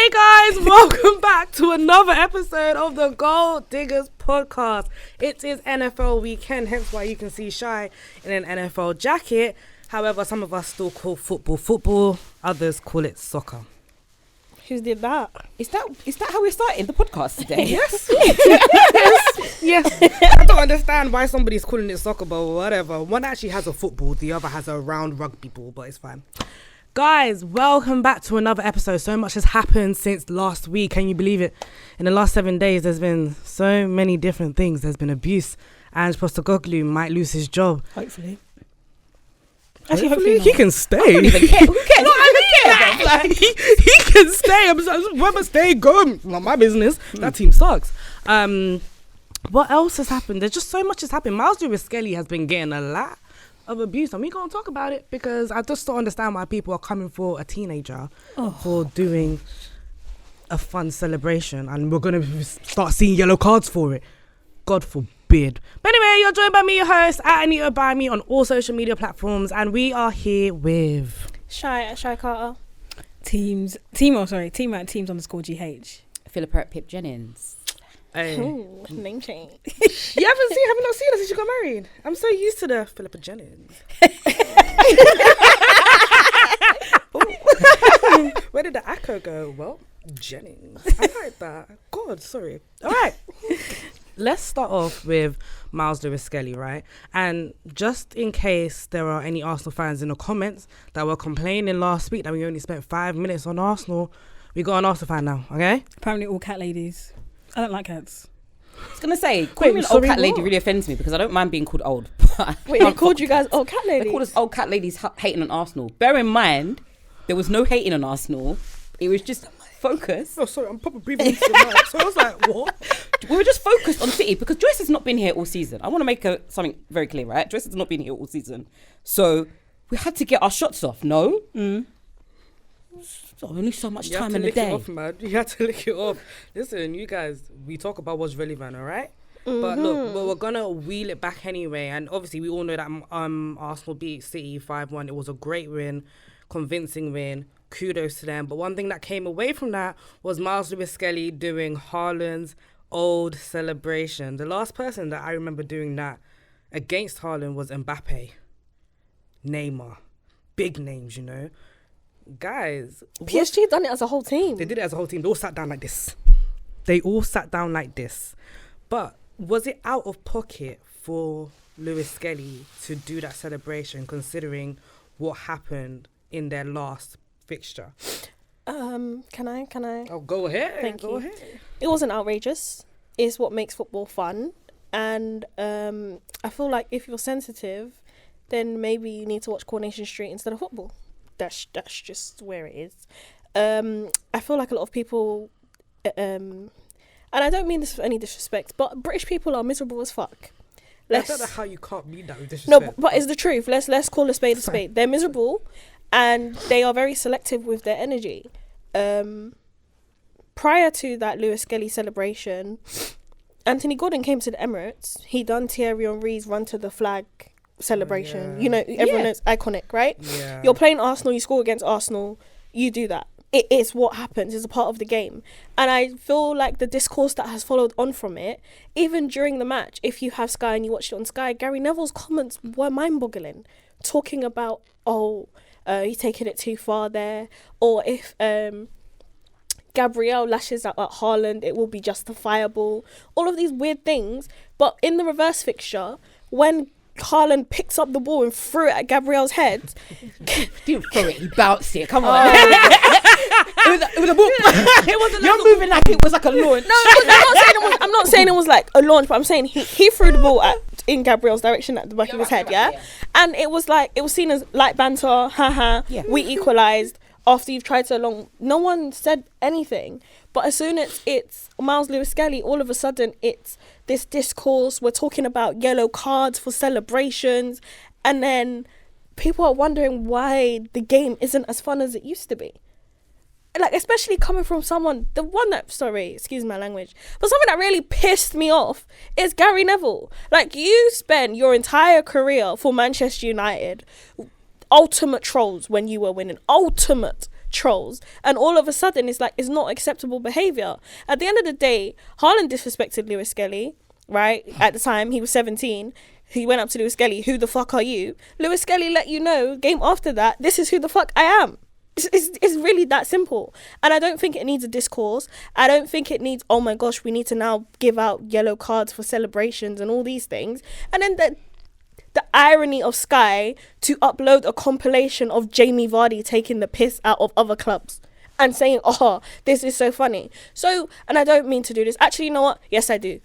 Hey guys, welcome back to another episode of the Gold Diggers podcast. It is NFL weekend, hence why you can see Shy in an NFL jacket. However, some of us still call football, others call it soccer. Who did that? Is that how we're starting the podcast today? Yes. yes. I don't understand why somebody's calling it soccer, but whatever. One actually has a football, the other has a round rugby ball, but it's fine. Guys, welcome back to another episode. So much has happened since last week. Can you believe it? In the last 7 days, there's been so many different things. There's been abuse. Ange Postecoglou might lose his job. Hopefully. Actually, hopefully he can stay. I don't even care. Who cares? No, I don't care. He can stay. Whoever stay, go. Not my business. That team sucks. What else has happened? There's just so much has happened. Myles Lewis-Skelly has been getting a lot of abuse, and we're going to talk about it because I just don't understand why people are coming for a teenager for doing a fun celebration, and we're going to start seeing yellow cards for it. God forbid. But anyway, you're joined by me, your host, at Anita by me on all social media platforms, and we are here with Shy Carter. Team _GH. Philippa at Pip Jennings. Hey. Ooh, name change. You have you not seen her since you got married? I'm so used to the Philippa Jennings. Where did the echo go? Well, Jennings. I like that. God, sorry. All right. Let's start off with Myles Lewis-Skelly, right? And just in case there are any Arsenal fans in the comments that were complaining last week that we only spent 5 minutes on Arsenal, we got an Arsenal fan now, okay? Apparently all cat ladies. I don't like cats. I was going to say, calling me an old cat lady really offends me because I don't mind being called old. Wait, they called you guys old cat ladies? They called us old cat ladies hating on Arsenal. Bear in mind, there was no hating on Arsenal. It was just focus. Oh, sorry, I'm probably breathing into the mic. So I was like, what? We were just focused on City because Joyce has not been here all season. I want to make something very clear, right? Joyce has not been here all season. So we had to get our shots off, no? So only so much time in the day. Off, man. You had to lick it off. Listen, you guys, we talk about what's relevant, all right? But look, we're gonna wheel it back anyway. And obviously, we all know that Arsenal beat City 5-1. It was a great win, convincing win. Kudos to them. But one thing that came away from that was Myles Lewis-Skelly doing Haaland's old celebration. The last person that I remember doing that against Haaland was Mbappe, Neymar, big names, you know. Guys, PSG done it as a whole team. They did it as a whole team. They all sat down like this. But was it out of pocket for Lewis-Skelly to do that celebration, considering what happened in their last fixture? Can I? Oh, go ahead. Thank go you. ahead. It wasn't outrageous. It's what makes football fun. And I feel like if you're sensitive, then maybe you need to watch Coronation Street instead of football. That's just where it is. I feel like a lot of people, and I don't mean this with any disrespect, but British people are miserable as fuck. I don't know how you can't mean that with disrespect. No, but it's the truth. Let's call a spade a spade. They're miserable, and they are very selective with their energy. Prior to that Lewis-Skelly celebration, Anthony Gordon came to the Emirates. He done Thierry Henry's run to the flag celebration. Yeah. You know, everyone knows, iconic, right? Yeah. You're playing Arsenal, you score against Arsenal, you do that. It is what happens. It's a part of the game. And I feel like the discourse that has followed on from it, even during the match, if you have Sky and you watched it on Sky, Gary Neville's comments were mind-boggling, talking about, he's taking it too far there, or if Gabriel lashes out at Haaland, it will be justifiable. All of these weird things. But in the reverse fixture, when Haaland picks up the ball and threw it at Gabriel's head. Didn't throw it, he bounced it. Come on. It was a ball. It wasn't. You're moving like it was like a launch. No, I'm not saying it was like a launch, but I'm saying he threw the ball in Gabriel's direction at the back of his head, yeah? And it was seen as light banter, haha. Yeah. We equalised after you've tried so long. No one said anything. But as soon as it's Myles Lewis-Skelly, all of a sudden it's this discourse. We're talking about yellow cards for celebrations. And then people are wondering why the game isn't as fun as it used to be. Like, especially coming from someone, excuse my language, but someone that really pissed me off is Gary Neville. Like, you spent your entire career for Manchester United, ultimate trolls when you were winning, ultimate trolls, and all of a sudden it's like it's not acceptable behaviour. At the end of the day, Haaland disrespected Lewis-Skelly, right? At the time he was 17. He went up to Lewis-Skelly, who the fuck are you? Lewis-Skelly let you know, game after that, this is who the fuck I am. It's really that simple. And I don't think it needs a discourse. I don't think it needs, oh my gosh, we need to now give out yellow cards for celebrations and all these things. And then the irony of Sky to upload a compilation of Jamie Vardy taking the piss out of other clubs and saying, oh, this is so funny. So, and I don't mean to do this. Actually, you know what? Yes, I do.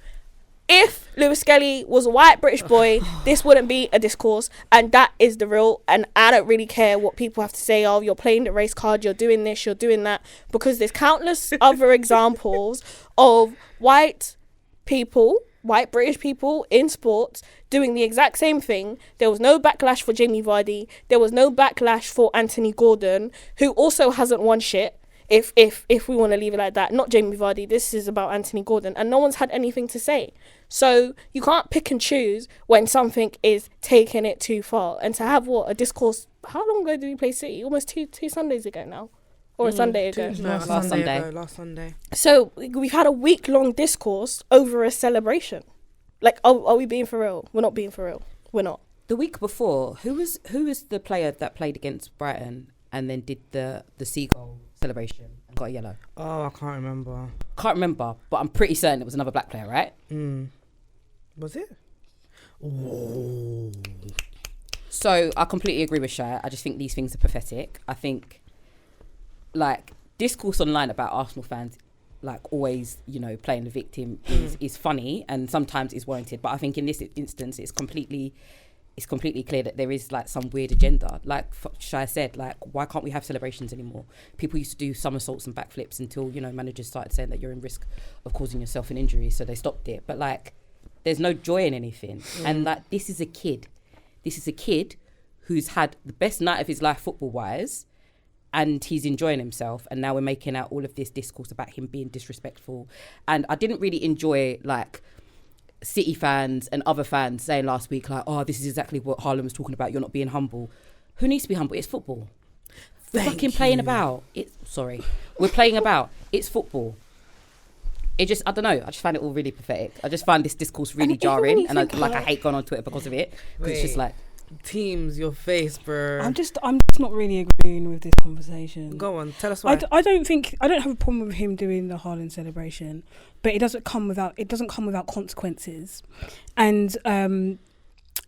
If Lewis-Skelly was a white British boy, this wouldn't be a discourse, and that is the real. And I don't really care what people have to say. Oh, you're playing the race card, you're doing this, you're doing that, because there's countless other examples of white British people in sports doing the exact same thing. There was no backlash for Jamie Vardy. There was no backlash for Anthony Gordon, who also hasn't won shit. If we want to leave it like that, not Jamie Vardy, this is about Anthony Gordon, and no one's had anything to say. So you can't pick and choose when something is taking it too far. And to have a discourse, how long ago did we play City? Almost two Sundays ago now, or a Sunday ago. Last Sunday. So we've had a week-long discourse over a celebration. Like, are we being for real? We're not being for real. We're not. The week before, who was the player that played against Brighton and then did the seagull celebration and got a yellow? Oh, I can't remember. But I'm pretty certain it was another black player, right? Was it? Oh. So I completely agree with Shia. I just think these things are pathetic. I think, like, discourse online about Arsenal fans, like, always, playing the victim is funny and sometimes is warranted. But I think in this instance, it's completely clear that there is, like, some weird agenda. Like Shai said, like, why can't we have celebrations anymore? People used to do somersaults and backflips until, managers started saying that you're in risk of causing yourself an injury, so they stopped it. But, like, there's no joy in anything. And, like, this is a kid who's had the best night of his life football-wise, and he's enjoying himself, and now we're making out all of this discourse about him being disrespectful. And I didn't really enjoy, like, City fans and other fans saying last week, like, oh, this is exactly what Haaland was talking about, you're not being humble. Who needs to be humble? It's football. We're fucking playing about. We're playing about. It's football. It just, I don't know, I just find it all really pathetic. I just find this discourse really jarring, and I hate going on Twitter because of it. Because it's just like, teams, your face, bro. I'm just not really agreeing with this conversation. Go on, tell us why. I don't have a problem with him doing the Haaland celebration, but it doesn't come without consequences. And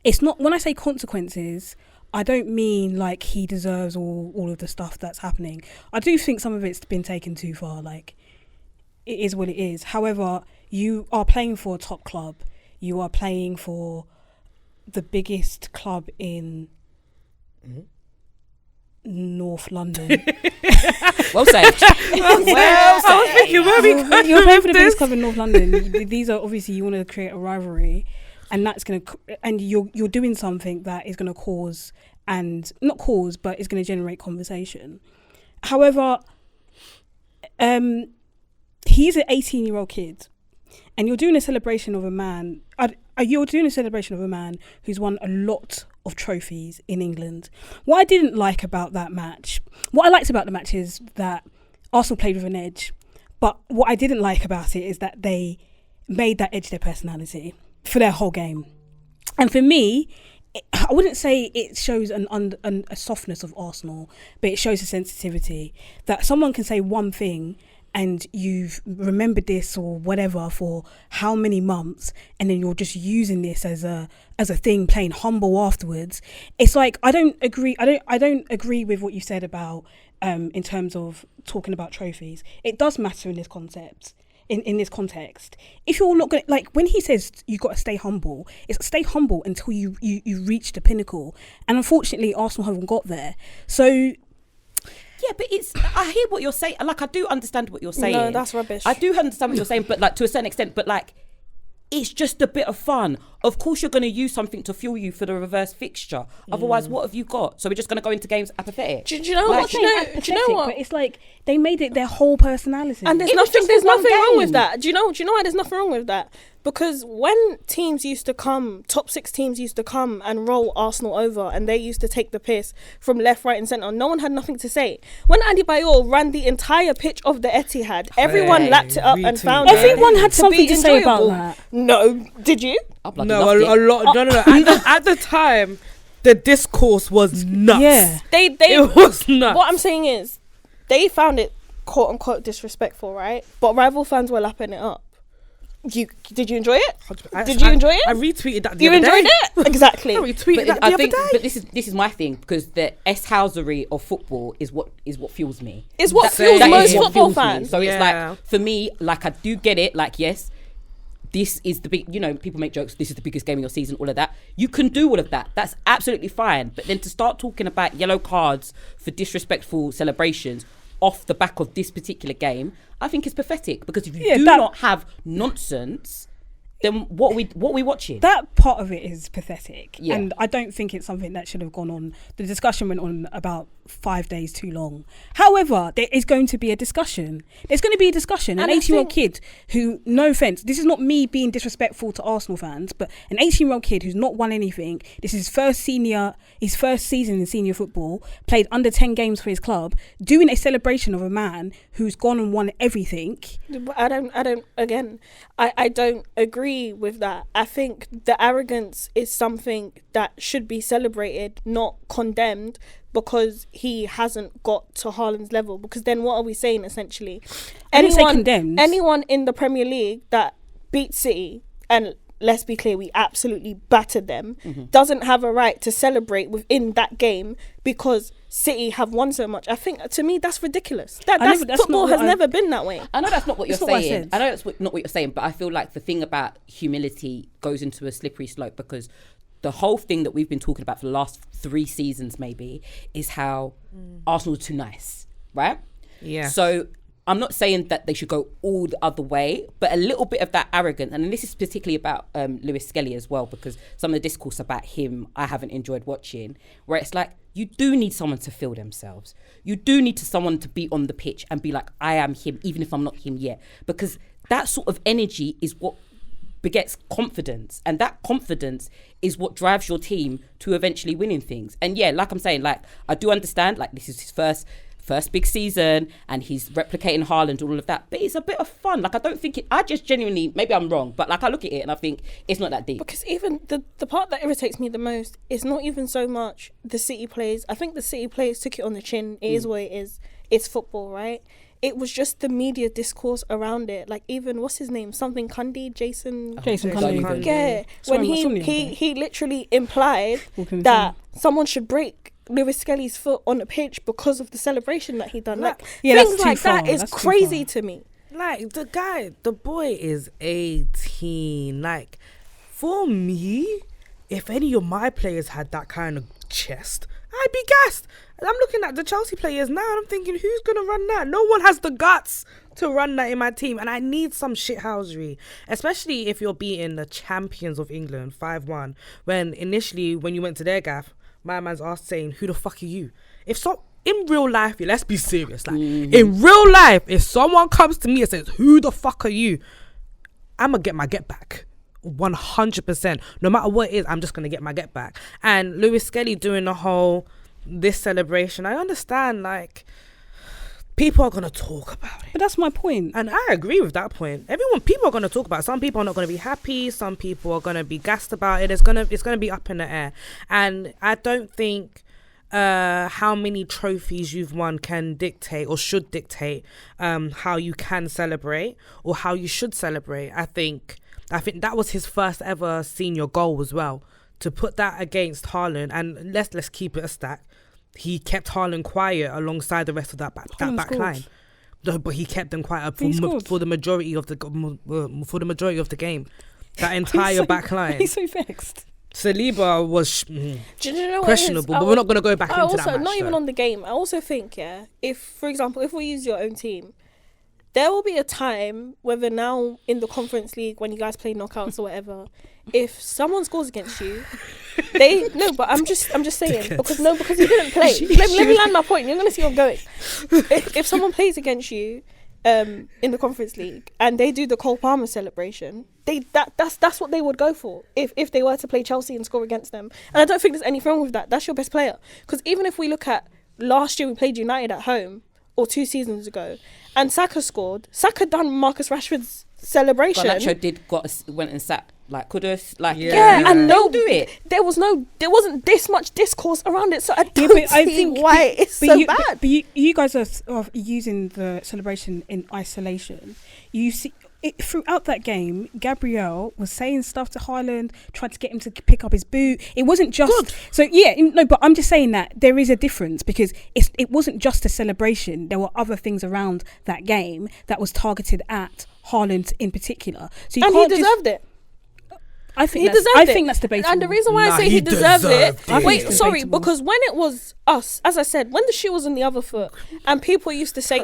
it's not, when I say consequences, I don't mean like he deserves all of the stuff that's happening. I do think some of it's been taken too far. Like, it is what it is. However, you are playing for a top club. You are playing for the biggest club in North London. Well saved. I was thinking, where are we going? You're playing for the biggest club in North London. These are obviously, you want to create a rivalry, and that's and you're doing something that is going to cause, and not cause, but is going to generate conversation. However, he's an 18-year-old kid, and you're doing a celebration of a man. You're doing a celebration of a man who's won a lot of trophies in England. What I didn't like about that match, what I liked about the match is that Arsenal played with an edge. But what I didn't like about it is that they made that edge their personality for their whole game. And for me, I wouldn't say it shows a softness of Arsenal, but it shows a sensitivity that someone can say one thing and you've remembered this or whatever for how many months, and then you're just using this as a thing, playing humble afterwards. It's like, I don't agree with what you said about in terms of talking about trophies. It does matter in this concept. In this context, if you're not going to, like, when he says you got to stay humble, it's stay humble until you reach the pinnacle, and unfortunately Arsenal haven't got there. So yeah, but I hear what you're saying. Like, I do understand what you're saying. No, that's rubbish. I do understand what you're saying, but, like, to a certain extent, but, like, it's just a bit of fun. of course you're going to use something to fuel you for the reverse fixture. Otherwise, what have you got? So we're just going to go into games apathetic. Do you know what? Do you know what? But it's like they made it their whole personality. And there's nothing wrong with that. Do you know why there's nothing wrong with that? Because when teams used to come, top 6 teams used to come and roll Arsenal over, and they used to take the piss from left, right and centre, no one had nothing to say. When Adebayor ran the entire pitch of the Etihad, everyone lapped it up and found everyone had something to say about that. No, did you? No, a lot. No. At the time, the discourse was nuts. Yeah, it was nuts. What I'm saying is, they found it quote unquote disrespectful, right? But rival fans were lapping it up. Did you enjoy it? Did you enjoy it? I retweeted that You enjoyed it? Exactly. I retweeted that the other day. But this is my thing, because the S-housery of football is what fuels me. It's what fuels most football fans. So it's like, for me, like, I do get it. Like, yes, this is the big, people make jokes, this is the biggest game of your season, all of that. You can do all of that. That's absolutely fine. But then to start talking about yellow cards for disrespectful celebrations off the back of this particular game, I think is pathetic, because if you do not have nonsense, then what are we watching? That part of it is pathetic. Yeah. And I don't think it's something that should have gone on. The discussion went on about 5 days too long. However, there is going to be a discussion. There's going to be a discussion. An 18-year-old kid who, no offence, this is not me being disrespectful to Arsenal fans, but an 18-year-old kid who's not won anything, this is his first season in senior football, played under 10 games for his club, doing a celebration of a man who's gone and won everything. I don't agree with that. I think the arrogance is something that should be celebrated, not condemned, because he hasn't got to Haaland's level. Because then what are we saying essentially? Anyone in the Premier League that beats City, and let's be clear, we absolutely battered them, doesn't have a right to celebrate within that game because City have won so much. I think, to me, that's ridiculous. Football has never been that way. I know that's not what you're saying. I know that's not what you're saying, but I feel like the thing about humility goes into a slippery slope, because the whole thing that we've been talking about for the last 3 seasons maybe is how Arsenal are too nice, right? Yeah. So I'm not saying that they should go all the other way, but a little bit of that arrogance, and this is particularly about Lewis-Skelly as well, because some of the discourse about him I haven't enjoyed watching, where it's like, you do need someone to feel themselves. You do need someone to be on the pitch and be like, I am him, even if I'm not him yet. Because that sort of energy is what begets confidence, and that confidence is what drives your team to eventually winning things. And yeah, like I'm saying, like, I do understand, like, this is his first big season and he's replicating Haaland and all of that, but it's a bit of fun. Like, I don't think I just genuinely, maybe I'm wrong, but like, I look at it and I think it's not that deep. Because even the part that irritates me the most is not even so much the City players. I think the City players took it on the chin. It is what it is. It's football, right? It was just the media discourse around it. Like, even, what's his name? Something Cundy? Jason Cundy. Yeah. When he literally implied that someone should break Lewis-Skelly's foot on the pitch because of the celebration that he done. Like, things like that is crazy to me. Like, the boy is 18. Like, for me, if any of my players had that kind of chest, I'd be gassed. I'm looking at the Chelsea players now and I'm thinking, who's going to run that? No one has the guts to run that in my team, and I need some shithousery, especially if you're beating the champions of England 5-1, when initially, when you went to their gaff, my man's asked saying, who the fuck are you? In real life, let's be serious. Like, in real life, if someone comes to me and says, who the fuck are you? I'm going to get my get back. 100%. No matter what it is, I'm just going to get my get back. And Lewis-Skelly doing this celebration, I understand, like, people are going to talk about it. But that's my point. And I agree with that point. People are going to talk about it. Some people are not going to be happy. Some people are going to be gassed about it. It's going to be up in the air. And I don't think how many trophies you've won can dictate or should dictate how you can celebrate or how you should celebrate. I think that was his first ever senior goal as well. To put that against Haaland, and let's keep it a stack. He kept Haaland quiet alongside the rest of that back line. But he kept them quiet for the majority of the game. That entire back line. He's so vexed. Saliba was questionable, but we're not going to go back into that match. Not even on the game. I also think, if, for example, if we use your own team, there will be a time, whether now in the Conference League when you guys play knockouts or whatever, if someone scores against you, but I'm just saying because you didn't play. Let me land my point. You're gonna see where I'm going. If someone plays against you, in the Conference League and they do the Cole Palmer celebration, that's what they would go for if they were to play Chelsea and score against them. And I don't think there's anything wrong with that. That's your best player. Because even if we look at last year, we played United at home, or 2 seasons ago, and Saka scored. Saka done Marcus Rashford's celebration. Garnacho went and sat like Kudus, like and don't do it. There wasn't this much discourse around it, so I don't see why it's so bad. But you guys are using the celebration in isolation. You see. Throughout that game, Gabriel was saying stuff to Haaland, tried to get him to pick up his boot. It wasn't just... Good. So, but I'm just saying that there is a difference because it wasn't just a celebration. There were other things around that game that was targeted at Haaland in particular. So he deserved it. I think that's debatable. And the reason why I say he deserved it... because when it was us, as I said, when the shoe was on the other foot and people used to say,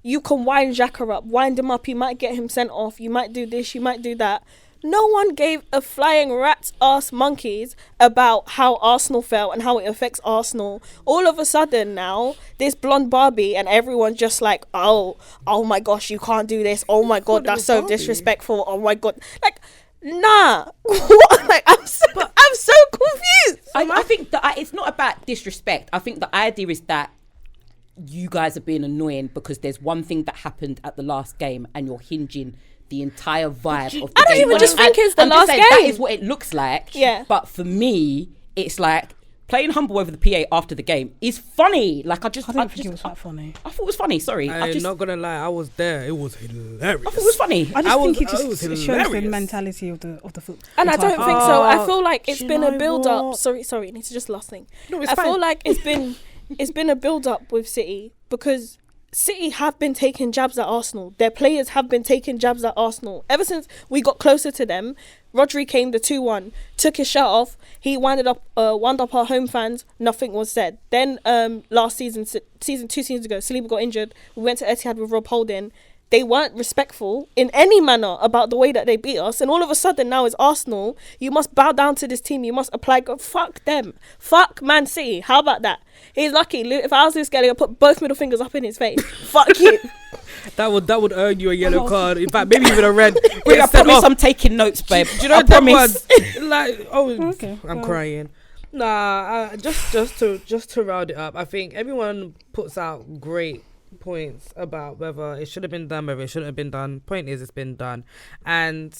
you can wind Xhaka up, wind him up, you might get him sent off, you might do this, you might do that. No one gave a flying rat's ass monkeys about how Arsenal felt and how it affects Arsenal. All of a sudden now, this blonde Barbie and everyone's just like, oh my gosh, you can't do this. Oh my God, that's so disrespectful. Oh my God. Like, nah. What? Like, I'm so confused. I think that it's not about disrespect. I think the idea is that you guys are being annoying because there's one thing that happened at the last game and you're hinging the entire vibe of the game. I don't even just think it's the last game. That is what it looks like. Yeah. But for me, it's like playing humble over the PA after the game is funny. Like I don't think it was that funny. I thought it was funny. Sorry, I'm not gonna lie. I was there. It was hilarious. I thought it was funny. I think it just shows the mentality of the football. And I don't think so. I feel like it's been a build up. Sorry. It's just last thing. No, it's fine. I feel like it's been a build up with City because City have been taking jabs at Arsenal. Their players have been taking jabs at Arsenal. Ever since we got closer to them, Rodri came the 2-1, took his shirt off. He wound up our home fans. Nothing was said. Then last season, 2 seasons ago, Saliba got injured. We went to Etihad with Rob Holding. They weren't respectful in any manner about the way that they beat us. And all of a sudden now it's Arsenal. You must bow down to this team. You must apply. Fuck them. Fuck Man City. How about that? He's lucky. If I was Lewis-Skelly, I'd put both middle fingers up in his face. Fuck you. That would earn you a yellow card. In fact, maybe even a red. I promise I'm taking notes, babe. Do you know that promise? Okay. I'm crying. Nah, just to round it up, I think everyone puts out great points about whether it should have been done, whether it shouldn't have been done. Point is, it's been done, and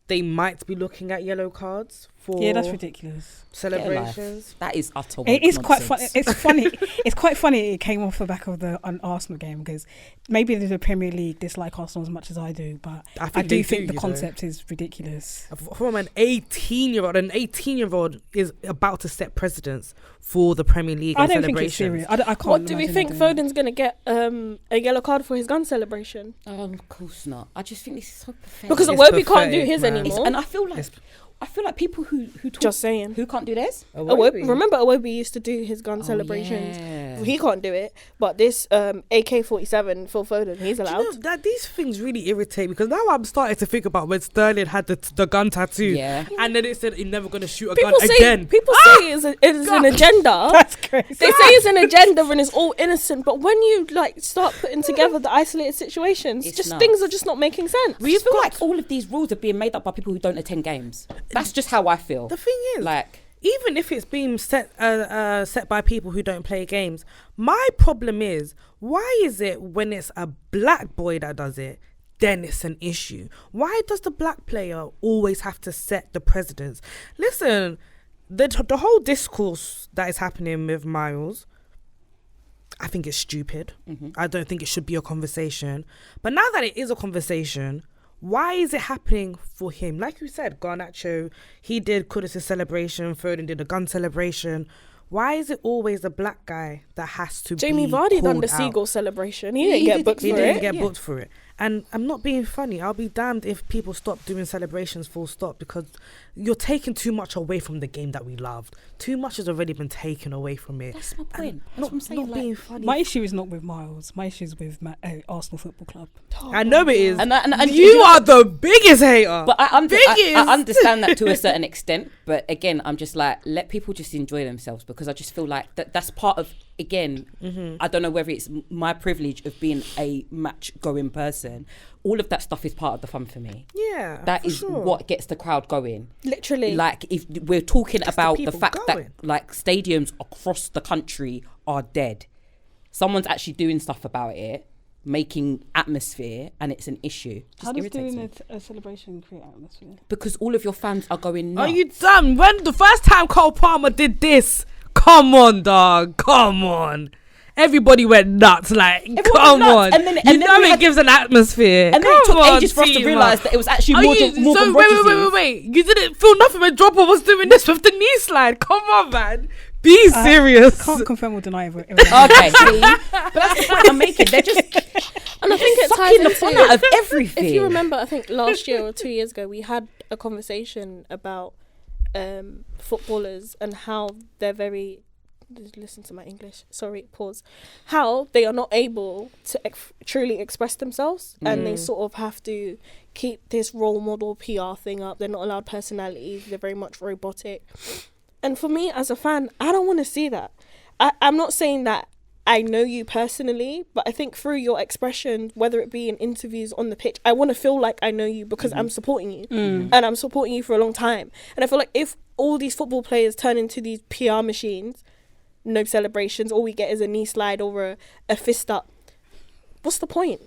they might be looking at yellow cards for that's ridiculous celebrations. That is utter. It is quite funny. It's funny. It's quite funny. It came off the back of the Arsenal game because maybe the Premier League dislike Arsenal as much as I do, but I do think the concept is ridiculous. From an 18-year-old is about to set precedents for the Premier League. I don't think it's serious. I can't. What do we think Foden's going to get a yellow card for his gun celebration? Of course not. I just think this is so pathetic. Because Iwobi can't do his anymore. And I feel like people who talk, just saying, who can't do theirs. Remember Iwobi used to do his gun celebrations. Yeah. He can't do it, but this AK-47 Phil Foden, he's allowed. You know, that these things really irritate me because now I'm starting to think about when Sterling had the gun tattoo, and then it said he's never going to shoot a gun again. People say it's an agenda. That's crazy. They say it's an agenda and it's all innocent, but when you start putting together the isolated situations, things are just not making sense. I feel like all of these rules are being made up by people who don't attend games. That's just how I feel. The thing is, even if it's being set by people who don't play games, my problem is, why is it when it's a black boy that does it, then it's an issue? Why does the black player always have to set the precedents? Listen, the whole discourse that is happening with Miles, I think it's stupid. Mm-hmm. I don't think it should be a conversation. But now that it is a conversation, why is it happening for him? Like you said, Garnacho, he did Kudus' celebration, Foden did a gun celebration. Why is it always the black guy that has to Jamie be Vardy done the out? Seagull celebration. He didn't get booked for it. He didn't get booked for it. And I'm not being funny. I'll be damned if people stop doing celebrations full stop, because you're taking too much away from the game that we loved. Too much has already been taken away from it. That's my point. That's Not, what I'm saying. not like, being funny. My issue is not with Miles. My issue is with Arsenal Football Club. I know it is. and You are the biggest hater. But I Biggest. understand that to a certain extent. But again, I'm just like, let people just enjoy themselves, because I just feel like that's part of, again, I don't know whether it's my privilege of being a match going person. All of that stuff is part of the fun for me. Yeah, That for is sure. what gets the crowd going. Literally. Like, if we're talking Gets the about the people fact going. that like stadiums across the country are dead, someone's actually doing stuff about it, making atmosphere, and it's an issue. Just How does irritates doing me. a celebration create atmosphere? Because all of your fans are going nuts. Are you dumb? When the first time Cole Palmer did this, come on, dog, come on. Everybody went nuts, like, Everyone come went nuts. on. And then you know we it had- gives an atmosphere. And then it Come took on, ages for us to Tima. realise that it was actually Are Morgan so Rogers. wait. You didn't feel nothing when Dropper was doing this with the knee slide. Come on, man. Be serious. Can't confirm or deny everything. Okay, see? But that's the point I'm making. They're just And I think it ties sucking the fun into, out of everything. if you remember, I think last year or 2 years ago, we had a conversation about footballers and how they're very, listen to my English, sorry, pause, how they are not able to truly express themselves, and they sort of have to keep this role model PR thing up. They're not allowed personalities. They're very much robotic. And for me as a fan, I don't want to see that. I'm not saying that I know you personally, but I think through your expression, whether it be in interviews, on the pitch, I want to feel like I know you because I'm supporting you. And I'm supporting you for a long time. And I feel like if all these football players turn into these PR machines, no celebrations, all we get is a knee slide or a fist up, what's the point?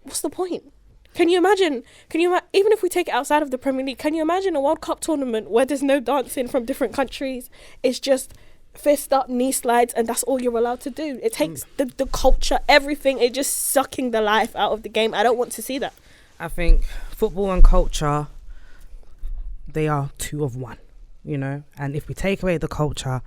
What's the point? Can you imagine, even if we take it outside of the Premier League, can you imagine a World Cup tournament where there's no dancing from different countries? It's just fist up, knee slides, and that's all you're allowed to do. It takes the culture, everything, it just sucking the life out of the game. I don't want to see that. I think football and culture, they are two of one, you know? And if we take away the culture,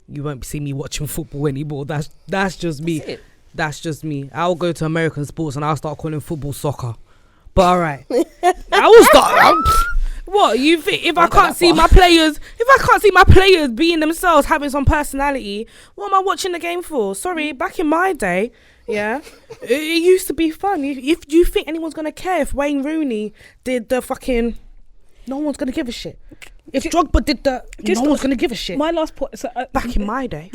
you won't see me watching football anymore. That's just me. That's it. That's just me. I'll go to American sports and I'll start calling football soccer. But all right, I will start. What you think? If I can't see my players, being themselves, having some personality, what am I watching the game for? Sorry, back in my day, yeah, it used to be fun. If you think anyone's gonna care if Wayne Rooney did the fucking, no one's gonna give a shit. If Drogba did the, no one's gonna give a shit. My last point. So, Back in my day,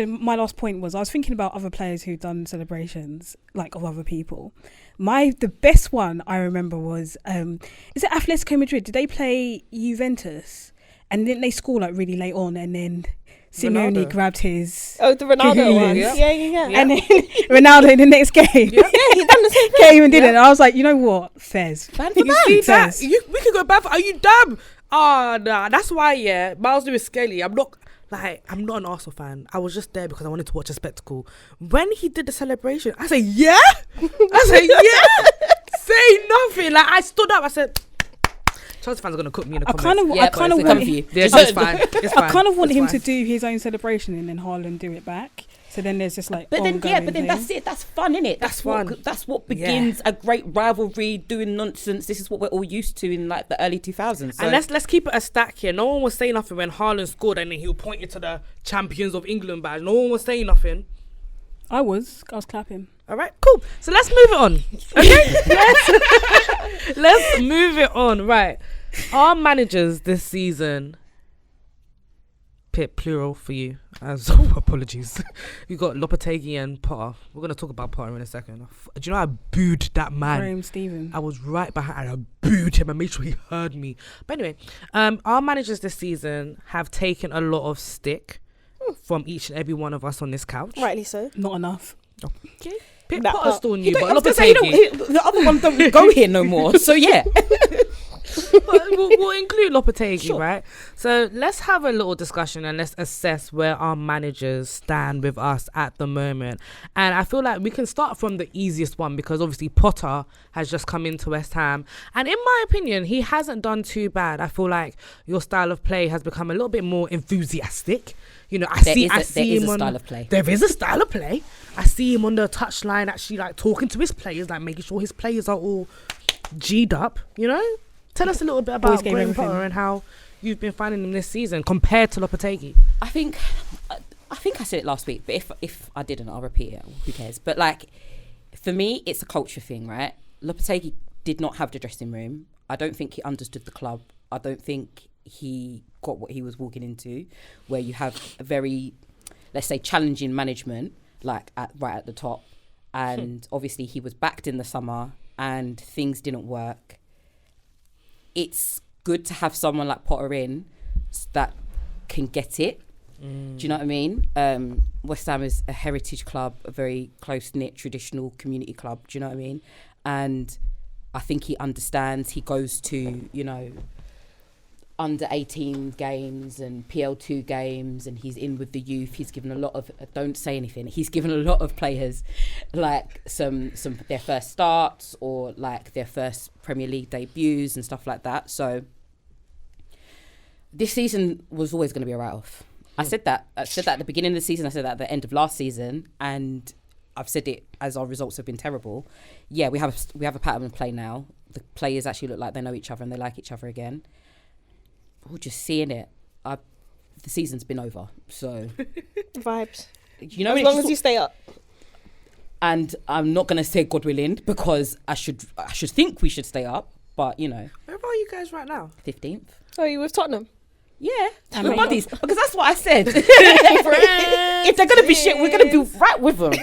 my last point was I was thinking about other players who've done celebrations like of other people. The best one I remember was is it Atletico Madrid? Did they play Juventus? And didn't they score like really late on? And then Simeone Ronaldo. grabbed his Oh, the Ronaldo Cahoons. one. Yeah. Yeah. and then Ronaldo in the next game. Yeah. He done the same thing. Came and did it. And I was like, you know what, Fez. Ban for you ban. see that? Says. We could go back. Are you dumb? Oh, nah. That's why, yeah. Miles Lewis-Skelly. I'm not an Arsenal fan. I was just there because I wanted to watch a spectacle. When he did the celebration, I said, yeah. Say nothing. Like, I stood up. I said, Chelsea fans are gonna cook me in the I comments. kind of it's want for you. Yeah, it's fine. It's fine. I kind of want It's him fine. to do his own celebration and then Haaland do it back. So then there's just like But then ongoing thing. That's it. That's fun, innit? That's fun. That's what begins a great rivalry. Doing nonsense. This is what we're all used to in like the early 2000s. So. And let's keep it a stack here. No one was saying nothing when Haaland scored, and then he pointed to the Champions of England badge. No one was saying nothing. I was clapping. All right, cool. So let's move it on. Okay, let's move it on. Right, our managers this season. Plural for you. As apologies. You got Lopetegui and Potter. We're gonna talk about Potter in a second. Do you know I booed that man? Graham Stephen. I was right behind and I booed him and made sure he heard me. But anyway, our managers this season have taken a lot of stick from each and every one of us on this couch. Rightly so. Not enough. Okay. That Potter's part. still new, but I was gonna say, Lopetegui. the other one don't go here no more. So yeah. we'll include Lopetegui, Sure. right? So let's have a little discussion and let's assess where our managers stand with us at the moment. And I feel like we can start from the easiest one because obviously Potter has just come into West Ham. And in my opinion, he hasn't done too bad. I feel like your style of play has become a little bit more enthusiastic. You know, I see him on style of play. There is a style of play. I see him on the touchline actually like talking to his players, like making sure his players are all G'd up, you know? Tell us a little bit about Graham Potter and how you've been finding him this season compared to Lopetegui. I think I said it last week, but if I didn't, I'll repeat it. Who cares? But like, for me, it's a culture thing, right? Lopetegui did not have the dressing room. I don't think he understood the club. I don't think he got what he was walking into, where you have a very, let's say, challenging management, like right at the top. And obviously he was backed in the summer and things didn't work. It's good to have someone like Potter in that can get it. Do you know what I mean? West Ham is a heritage club, a very close-knit, traditional community club. Do you know what I mean? And I think he understands. He goes to, you know, under 18 games and PL2 games, and he's in with the youth. He's given a lot of, don't say anything, he's given a lot of players like some their first starts or like their first Premier League debuts and stuff like that. So this season was always going to be a write-off. I said that at the beginning of the season, I said that at the end of last season, and I've said it as our results have been terrible. Yeah, we have a pattern of play now. The players actually look like they know each other and they like each other again. We're just seeing it. The season's been over, so Vibes. You know, as long as you stay up. And I'm not gonna say God willing because I should think we should stay up, but you know. Where are you guys right now? 15th. Oh, you with Tottenham? Yeah, we're buddies because that's what I said. If they're gonna be shit, we're gonna be right with them.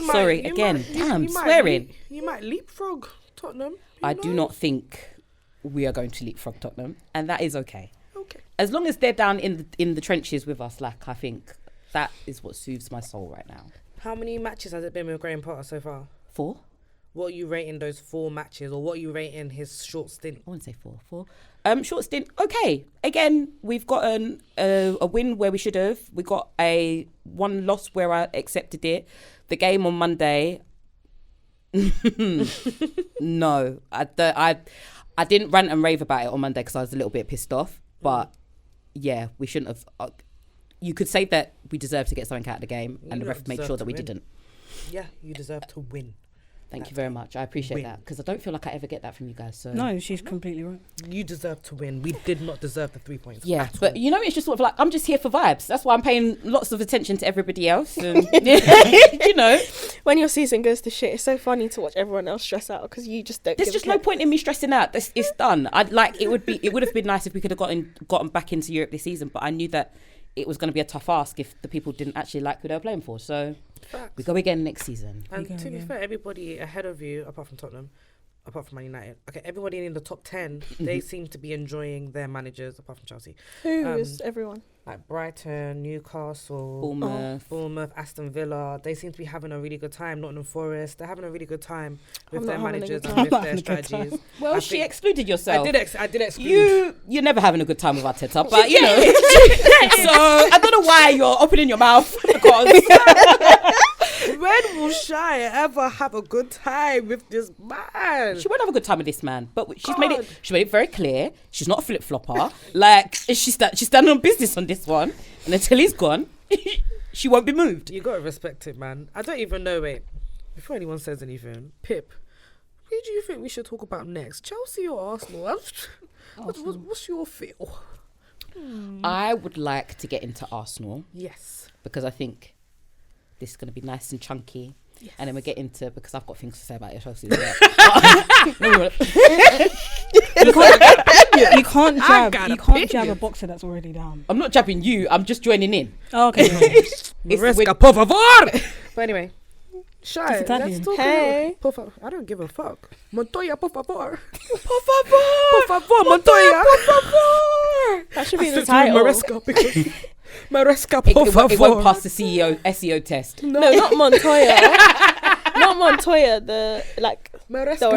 Sorry, again, swearing. You might leapfrog Tottenham. I do not think we are going to leapfrog Tottenham, and that is okay. Okay. As long as they're down in the trenches with us, like I think that is what soothes my soul right now. How many matches has it been with Graham Potter so far? 4. What are you rating those 4 matches, or what are you rating his short stint? I wouldn't say 4. Short stint. Okay. Again, we've gotten a win where we should have. We got one loss where I accepted it. The game on Monday. No, I didn't rant and rave about it on Monday because I was a little bit pissed off. But yeah, we shouldn't have. You could say that we deserved to get something out of the game, and the ref made sure that we didn't. Yeah, you deserve to win. Thank you very much. I appreciate that because I don't feel like I ever get that from you guys. So No, she's completely right. You deserve to win. We did not deserve the 3 points. Yeah, but you know, it's just sort of like I'm just here for vibes. That's why I'm paying lots of attention to everybody else. And, you know, when your season goes to shit, it's so funny to watch everyone else stress out because you just don't. There's just no point in me stressing out. It's done. It would have been nice if we could have gotten back into Europe this season, but I knew that it was going to be a tough ask if the people didn't actually like who they were playing for. So we go again next season. And to be fair, everybody ahead of you, apart from Tottenham, apart from Man United, okay, everybody in the top 10, they seem to be enjoying their managers, apart from Chelsea. Who is everyone? Like Brighton, Newcastle, Bournemouth, Aston Villa. They seem to be having a really good time. Nottingham Forest, they're having a really good time with their having a managers good and time. with their strategies. Well, she excluded yourself. I did exclude. You're never having a good time with Arteta, but you know. So I don't know why you're opening your mouth because. When will Shy ever have a good time with this man? She won't have a good time with this man, but she made it very clear she's not a flip flopper. Like she's standing on business on this one, and until he's gone, she won't be moved. You gotta respect it, man. I don't even know. Wait, before anyone says anything, Pip, who do you think we should talk about next? Chelsea or Arsenal? What's your feel? I would like to get into Arsenal. Yes, because I think this is going to be nice and chunky. Yes. And then we get into, because I've got things to say about Chelsea as well. You can't jab a boxer that's already down. I'm not jabbing you, I'm just joining in. Oh, okay. Maresca, por favor! But anyway, Shy, let's talk. Hey. I don't give a fuck. Montoya, por favor. Por favor, Montoya. Por favor. That should be the title. Maresca, because Maresca, por favor. It won't pass the SEO test. No, not Montoya. not Montoya, the like. Maresca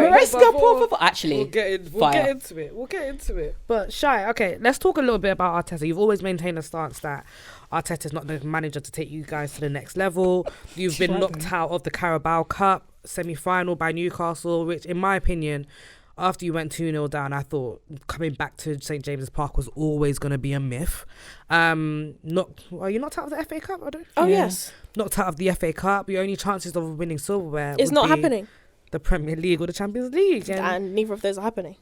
Potter. Actually, we'll get into it. But Shy, okay, let's talk a little bit about Arteta. You've always maintained a stance that Arteta's not the manager to take you guys to the next level. You've been knocked out of the Carabao Cup semi-final by Newcastle, which, in my opinion, after you went 2-0 down, I thought coming back to St James's Park was always going to be a myth. Are you knocked out of the FA Cup? Yes. Knocked out of the FA Cup. Your only chances of winning silverware it's not happening. The Premier League or the Champions League. And neither of those are happening.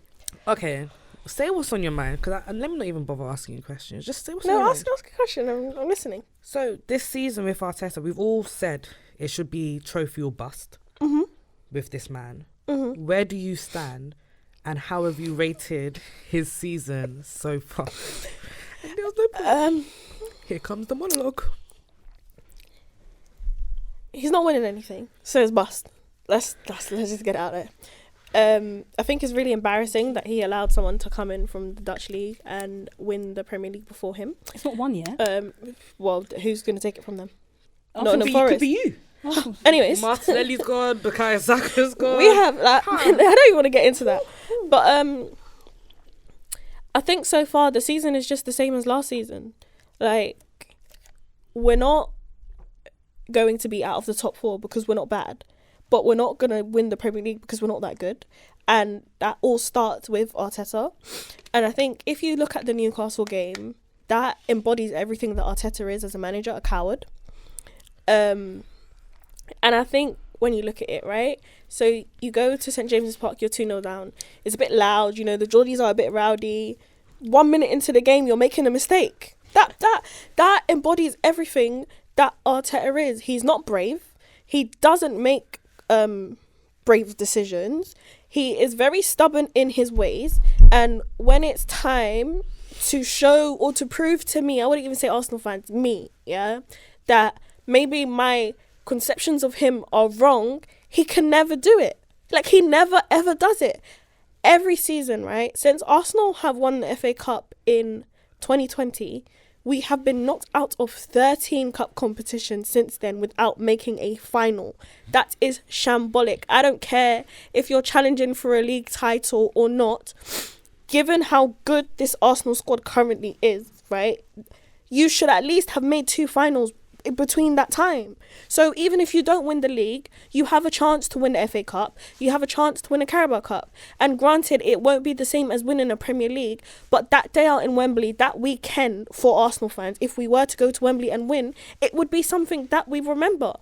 Okay. Say what's on your mind, and let me not even bother asking you questions. Just say what's on your mind. Ask a question. I'm listening. So this season with Arteta, we've all said it should be trophy or bust with this man. Mm-hmm. Where do you stand, and how have you rated his season so far? And there's no point. Here comes the monologue. He's not winning anything, so it's bust. Let's just get it out there. I think it's really embarrassing that he allowed someone to come in from the Dutch league and win the Premier League before him. It's not won yet. Well, who's going to take it from them? Not in Forest. Could be you. Anyways, Martinelli's gone. Bukayo Saka's gone. We have I don't even want to get into that, but I think so far the season is just the same as last season. Like, we're not going to be out of the top 4 because we're not bad. But we're not going to win the Premier League because we're not that good. And that all starts with Arteta. And I think if you look at the Newcastle game, that embodies everything that Arteta is as a manager, a coward. And I think when you look at it, right? So you go to St James's Park, you're 2-0 down. It's a bit loud, the Geordies are a bit rowdy. 1 minute into the game, you're making a mistake. That embodies everything that Arteta is. He's not brave. He doesn't make brave decisions. He is very stubborn in his ways, and when it's time to show or to prove to me, I wouldn't even say Arsenal fans, that maybe my conceptions of him are wrong, he can never do it. Like, he never ever does it. Every season, right, since Arsenal have won the FA Cup in 2020, we have been knocked out of 13 cup competitions since then without making a final. That is shambolic. I don't care if you're challenging for a league title or not. Given how good this Arsenal squad currently is, right, you should at least have made 2 finals between that time. So even if you don't win the league, you have a chance to win the FA Cup, you have a chance to win a Carabao Cup. And granted, it won't be the same as winning a Premier League, but that day out in Wembley, that weekend for Arsenal fans, if we were to go to Wembley and win, it would be something that we remember.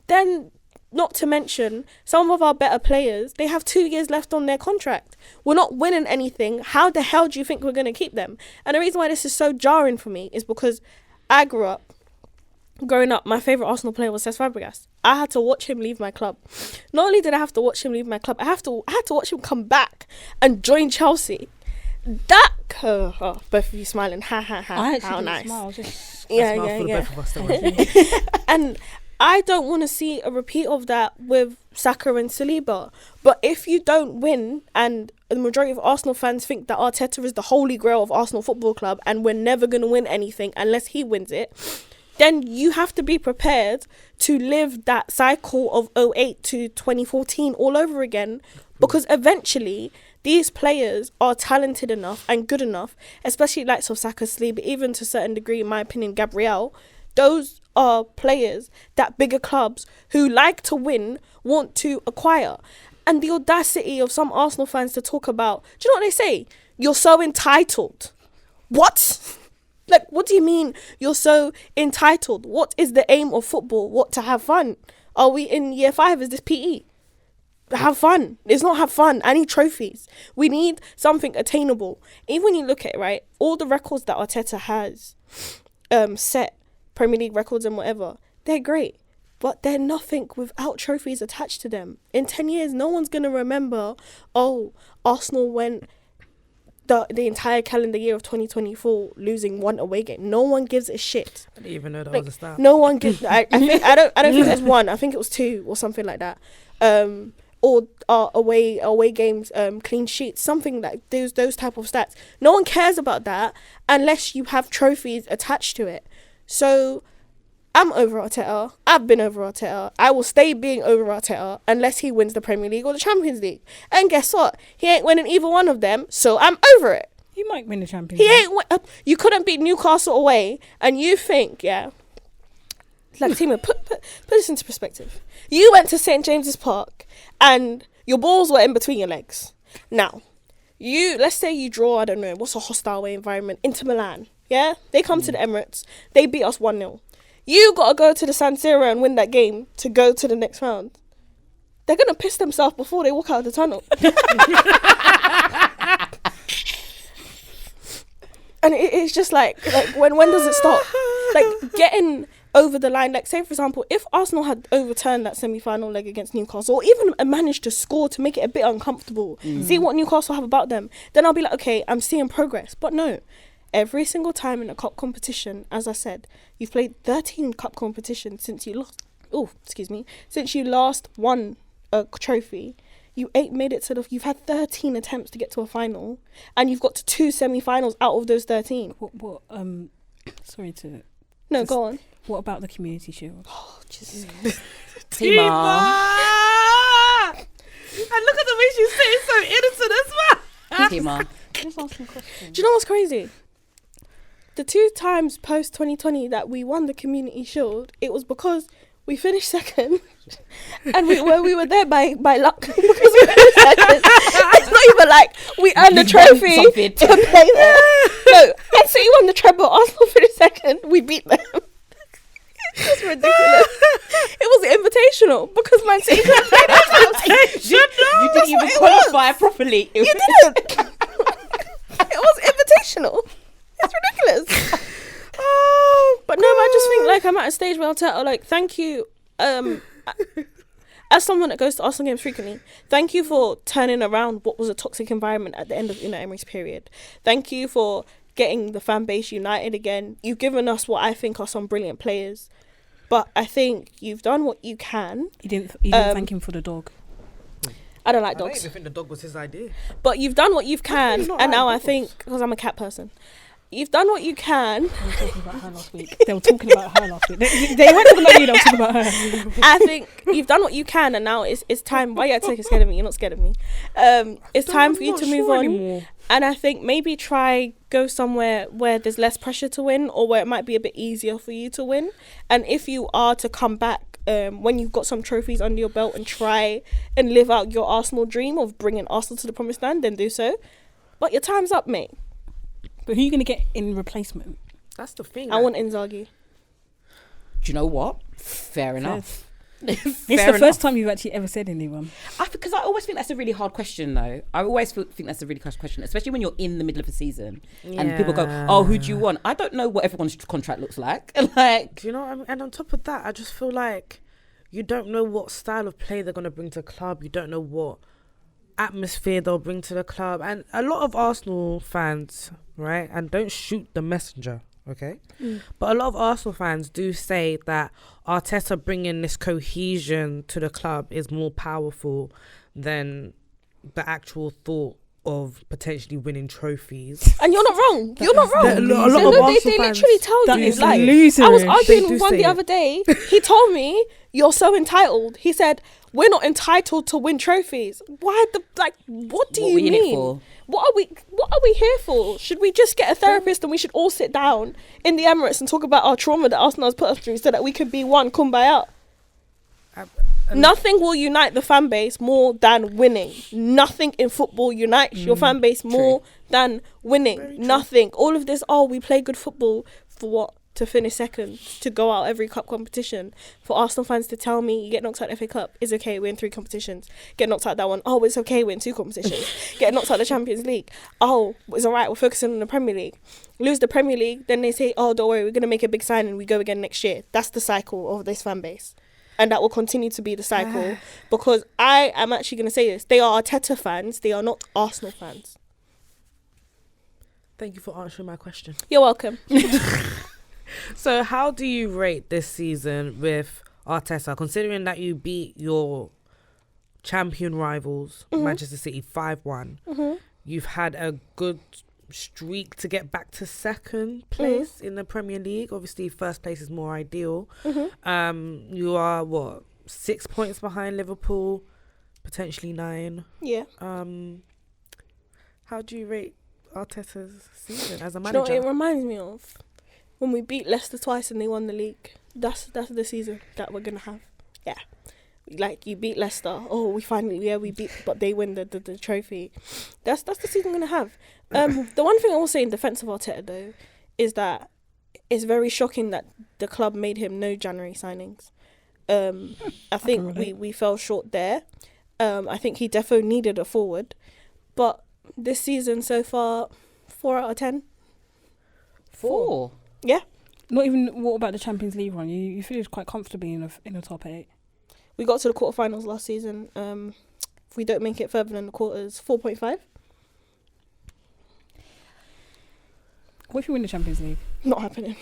Then, not to mention, some of our better players, they have 2 years left on their contract. We're not winning anything. How the hell do you think we're going to keep them? And the reason why this is so jarring for me is because I grew up, growing up, my favourite Arsenal player was Cesc Fabregas. I had to watch him leave my club. Not only did I have to watch him leave my club, I had to watch him come back and join Chelsea. That both of you smiling, ha ha ha. I actually how didn't nice. smile, just Yeah. Both of us. And I don't want to see a repeat of that with Saka and Saliba. But if you don't win, and the majority of Arsenal fans think that Arteta is the holy grail of Arsenal Football Club and we're never going to win anything unless he wins it, then you have to be prepared to live that cycle of 2008 to 2014 all over again, because eventually these players are talented enough and good enough, especially likes of Saka, Saliba, even to a certain degree, in my opinion, Gabriel. Those are players that bigger clubs who like to win want to acquire. And the audacity of some Arsenal fans to talk about, do you know what they say? You're so entitled. What? Like, what do you mean you're so entitled? What is the aim of football? What, to have fun? Are we in year 5? Is this PE? Have fun. It's not have fun. I need trophies. We need something attainable. Even when you look at it, right, all the records that Arteta has set, Premier League records and whatever, they're great. But they're nothing without trophies attached to them. In 10 years, no one's going to remember, Arsenal went the entire calendar year of 2024 losing 1 away game. No one gives a shit. I didn't even know that was a stat. No one gives. I don't think it was 1. I think it was 2 or something like that. Or away games, clean sheets, something like those type of stats. No one cares about that unless you have trophies attached to it. So I'm over Arteta. I've been over Arteta. I will stay being over Arteta unless he wins the Premier League or the Champions League. And guess what? He ain't winning either one of them, so I'm over it. He might win the Champions He League. ain't. You couldn't beat Newcastle away, and you think, yeah. Like, Timo, put this into perspective. You went to St James's Park, and your balls were in between your legs. Now, let's say you draw, I don't know, what's a hostile away environment? Inter Milan, yeah? They come to the Emirates. They beat us 1-0. You got to go to the San Siro and win that game to go to the next round. They're going to piss themselves before they walk out of the tunnel. And it's just like when does it stop? Like, getting over the line. Like, say, for example, if Arsenal had overturned that semi-final leg against Newcastle, or even managed to score to make it a bit uncomfortable, see what Newcastle have about them, then I'll be like, okay, I'm seeing progress. But no. Every single time in a cup competition, as I said, you've played 13 cup competitions since you lost. Since you last won a trophy, you ain't made it to the. You've had 13 attempts to get to a final, and you've got to 2 semi-finals out of those 13. Sorry to. No, go on. What about the Community Shield? Oh, Jesus. Tima. And look at the way she's sitting so innocent as well. Tima. Just asking questions. Do you know what's crazy? The 2 times post 2020 that we won the Community Shield, it was because we finished second, and we were there by luck because we finished second. It's not even like we earned the trophy to play there. No, and so you won the treble. Arsenal finished second. We beat them. It's just ridiculous. It was invitational because Man City couldn't play that. You didn't even qualify properly. You didn't. It was invitational. It's ridiculous. But no, I just think like I'm at a stage where I'll tell like, thank you. As someone that goes to Arsenal games frequently, thank you for turning around what was a toxic environment at the end of Unai Emery's period. Thank you for getting the fan base united again. You've given us what I think are some brilliant players, but I think you've done what you can. You didn't thank him for the dog. I don't like I don't dogs. even think the dog was his idea. But you've done what you can, not and like now I dogs. think, because I'm a cat person, you've done what you can. They were talking about her last week. They were talking about her last week. They weren't talking about you, they were talking about her. I think you've done what you can, and now it's time. Why are you acting like you're scared of me? You're not scared of me. It's time for you to move on. Anymore. And I think maybe go somewhere where there's less pressure to win, or where it might be a bit easier for you to win. And if you are to come back when you've got some trophies under your belt and try and live out your Arsenal dream of bringing Arsenal to the promised land, then do so. But your time's up, mate. But who are you going to get in replacement? That's the thing. I want Inzaghi. Do you know what? Fair enough. It's the first time you've actually ever said anyone. Because I always think that's a really hard question, though. I always think that's a really hard question, especially when you're in the middle of a season and people go, "Oh, who do you want?" I don't know what everyone's contract looks like. Like, Do you know what I mean? And on top of that, I just feel like you don't know what style of play they're going to bring to the club. You don't know what atmosphere they'll bring to the club. And a lot of Arsenal fans, right? And don't shoot the messenger, okay? But a lot of Arsenal fans do say that Arteta bringing this cohesion to the club is more powerful than the actual thought of potentially winning trophies. And you're not wrong. You're not wrong. A lot of Arsenal they fans, literally tell that you. is Like, losing. I was They arguing do with one say the it. other day. He told me, "You're so entitled." He said, "We're not entitled to win trophies." What do what you we in it mean? for? What are we here for? Should we just get a therapist and we should all sit down in the Emirates and talk about our trauma that Arsenal has put us through so that we could be one kumbaya? Nothing will unite the fan base more than winning. Nothing in football unites your fan base more than winning. Nothing. All of this, we play good football for what? To finish second, to go out every cup competition. For Arsenal fans to tell me you get knocked out FA Cup, it's okay, we're in 3 competitions. Get knocked out that one, it's okay, we're in 2 competitions. Get knocked out the Champions League, it's alright, we're focusing on the Premier League. Lose the Premier League, then they say, don't worry, we're going to make a big sign and we go again next year. That's the cycle of this fan base. And that will continue to be the cycle because I am actually going to say this. They are Arteta fans. They are not Arsenal fans. Thank you for answering my question. You're welcome. So how do you rate this season with Arteta, considering that you beat your champion rivals, Manchester City, 5-1? You've had a good streak to get back to second place in the Premier League. Obviously, first place is more ideal. You are, 6 points behind Liverpool, potentially 9. Yeah. How do you rate Arteta's season as a Do you know manager? what it reminds me of? When we beat Leicester twice and they won the league. That's the season that we're going to have. Yeah. Like, you beat Leicester. Oh, we beat, but they win the trophy. That's the season we're going to have. The one thing I will say in defence of Arteta, though, is that it's very shocking that the club made him no January signings. I think we fell short there. I think he defo needed a forward. But this season so far, 4 out of 10. 4? Yeah. Not even. What about the Champions League run? You finished quite comfortably in the top 8. We got to the quarterfinals last season. If we don't make it further than the quarters, 4.5. What if you win the Champions League? Not happening.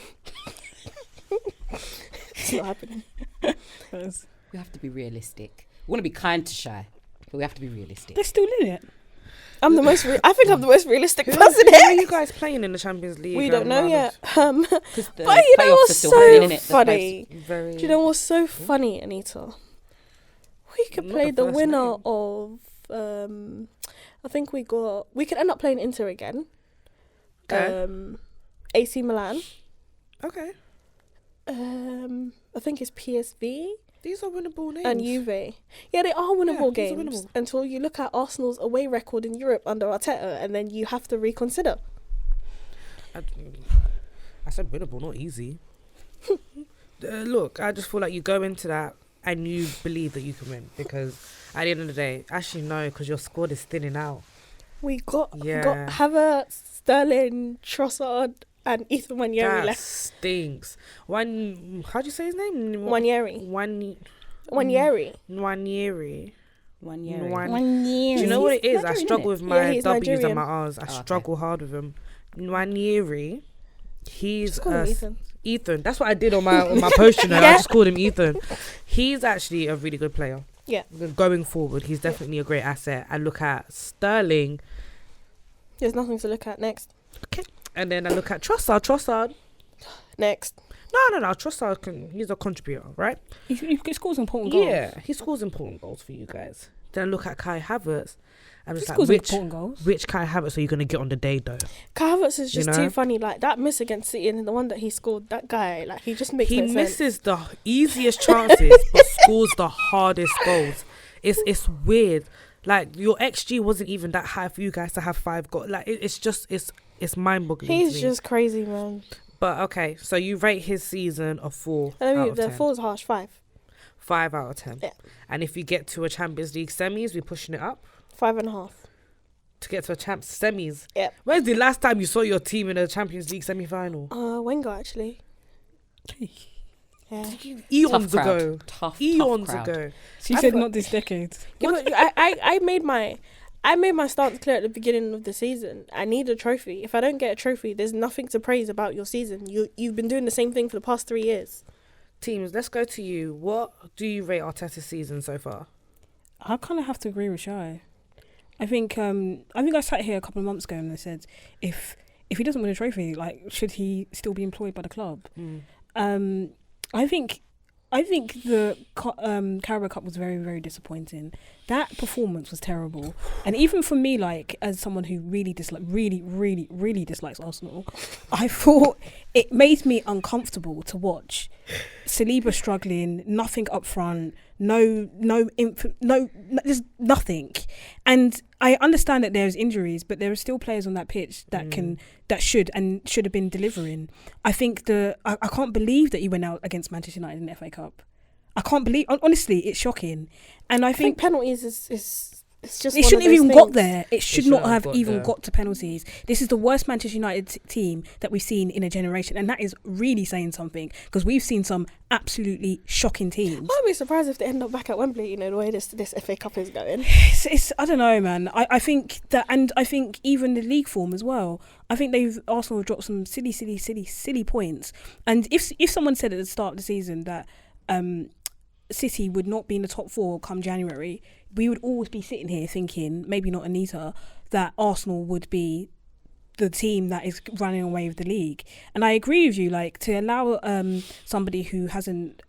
It's not happening. We have to be realistic. We want to be kind to Shy, but we have to be realistic. They're still in it. I'm the most. I think I'm the most realistic person Who are here. you guys playing in the Champions League? We don't know round? yet. The But you know playoffs what's are still so happening, innit? funny? Very. Do you know what's so funny, Anita? We could Not play the the first winner name. of. I think we could end up playing Inter again. Okay. AC Milan. Okay. I think it's PSV. These are winnable names. And Juve. Yeah, they are winnable these are games winnable. until you look at Arsenal's away record in Europe under Arteta, and then you have to reconsider. I said winnable, not easy. Look, I just feel like you go into that and you believe that you can win, because at the end of the day, actually no, because your squad is thinning out. We got Yeah. Havertz, Sterling, Trossard, and Ethan Wanyeri That left. stinks. How do you say his name? Wanyeri. Wanyeri. Wanyeri. 1 year. Do you know what it is? I Nigerian, struggle innit? with my he's W's Nigerian. and my R's. I okay. struggle hard with him. Wanyeri. He's Just call him Ethan. Ethan. That's what I did on my post. You know, I just called him Ethan. He's actually a really good player. Yeah. Going forward, he's definitely a great asset. I look at Sterling, There's nothing to look at next. and then I look at Trossard. Next. No. Trossard he's a contributor, right? He scores important goals. Yeah, he scores important goals for you guys. Then I look at Kai Havertz. I'm He just like, scores which important goals. Kai Havertz are you going to get on the day, though? Kai Havertz is just You know? too funny. Like, that miss against City and the one that he scored, that guy, like, he just makes He no sense. misses the easiest chances but scores the hardest goals. It's weird. Like, your XG wasn't even that high for you guys to have 5 goals. Like, it's mind-boggling. He's to me. just crazy, man. But okay, so you rate his season a 4 I out mean, of the 10. 4's harsh, 5. 5 out of 10. Yeah. And if you get to a Champions League semis, we're pushing it up 5.5. to get to a champs semis. Yeah. When's the last time you saw your team in a Champions League semi-final? Wenger, actually. Yeah. Eons Tough crowd. ago. Tough Eons crowd. ago. She I said thought- not this decade. Yeah, but I made my stance clear at the beginning of the season. I need a trophy. If I don't get a trophy, there's nothing to praise about your season. You've been doing the same thing for the past 3 years. Teams, let's go to you. What do you rate Arteta's season so far? I kind of have to agree with Shai. I think I sat here a couple of months ago and I said, if he doesn't win a trophy, like, should he still be employed by the club? I think the Carabao Cup was very, very disappointing. That performance was terrible, and even for me, like, as someone who really dislikes Arsenal, I thought it made me uncomfortable to watch. Saliba struggling, nothing up front, there's nothing. And I understand that there's injuries, but there are still players on that pitch that should have been delivering. I think I can't believe that he went out against Manchester United in the FA Cup. I can't believe, honestly, it's shocking. And I think penalties is it's just it one shouldn't of have even those got things. there. It should shouldn't not have have got even there. got to penalties. This is the worst Manchester United team that we've seen in a generation, and that is really saying something, because we've seen some absolutely shocking teams. I'd be surprised if they end up back at Wembley, you know, the way this FA Cup is going. It's I don't know, man. I think that, and I think even the league form as well. I think Arsenal have dropped some silly points. And if someone said at the start of the season that City would not be in the top 4 come January, we would always be sitting here thinking, maybe not Anita, that Arsenal would be the team that is running away with the league. And I agree with you, like, to allow somebody who hasn't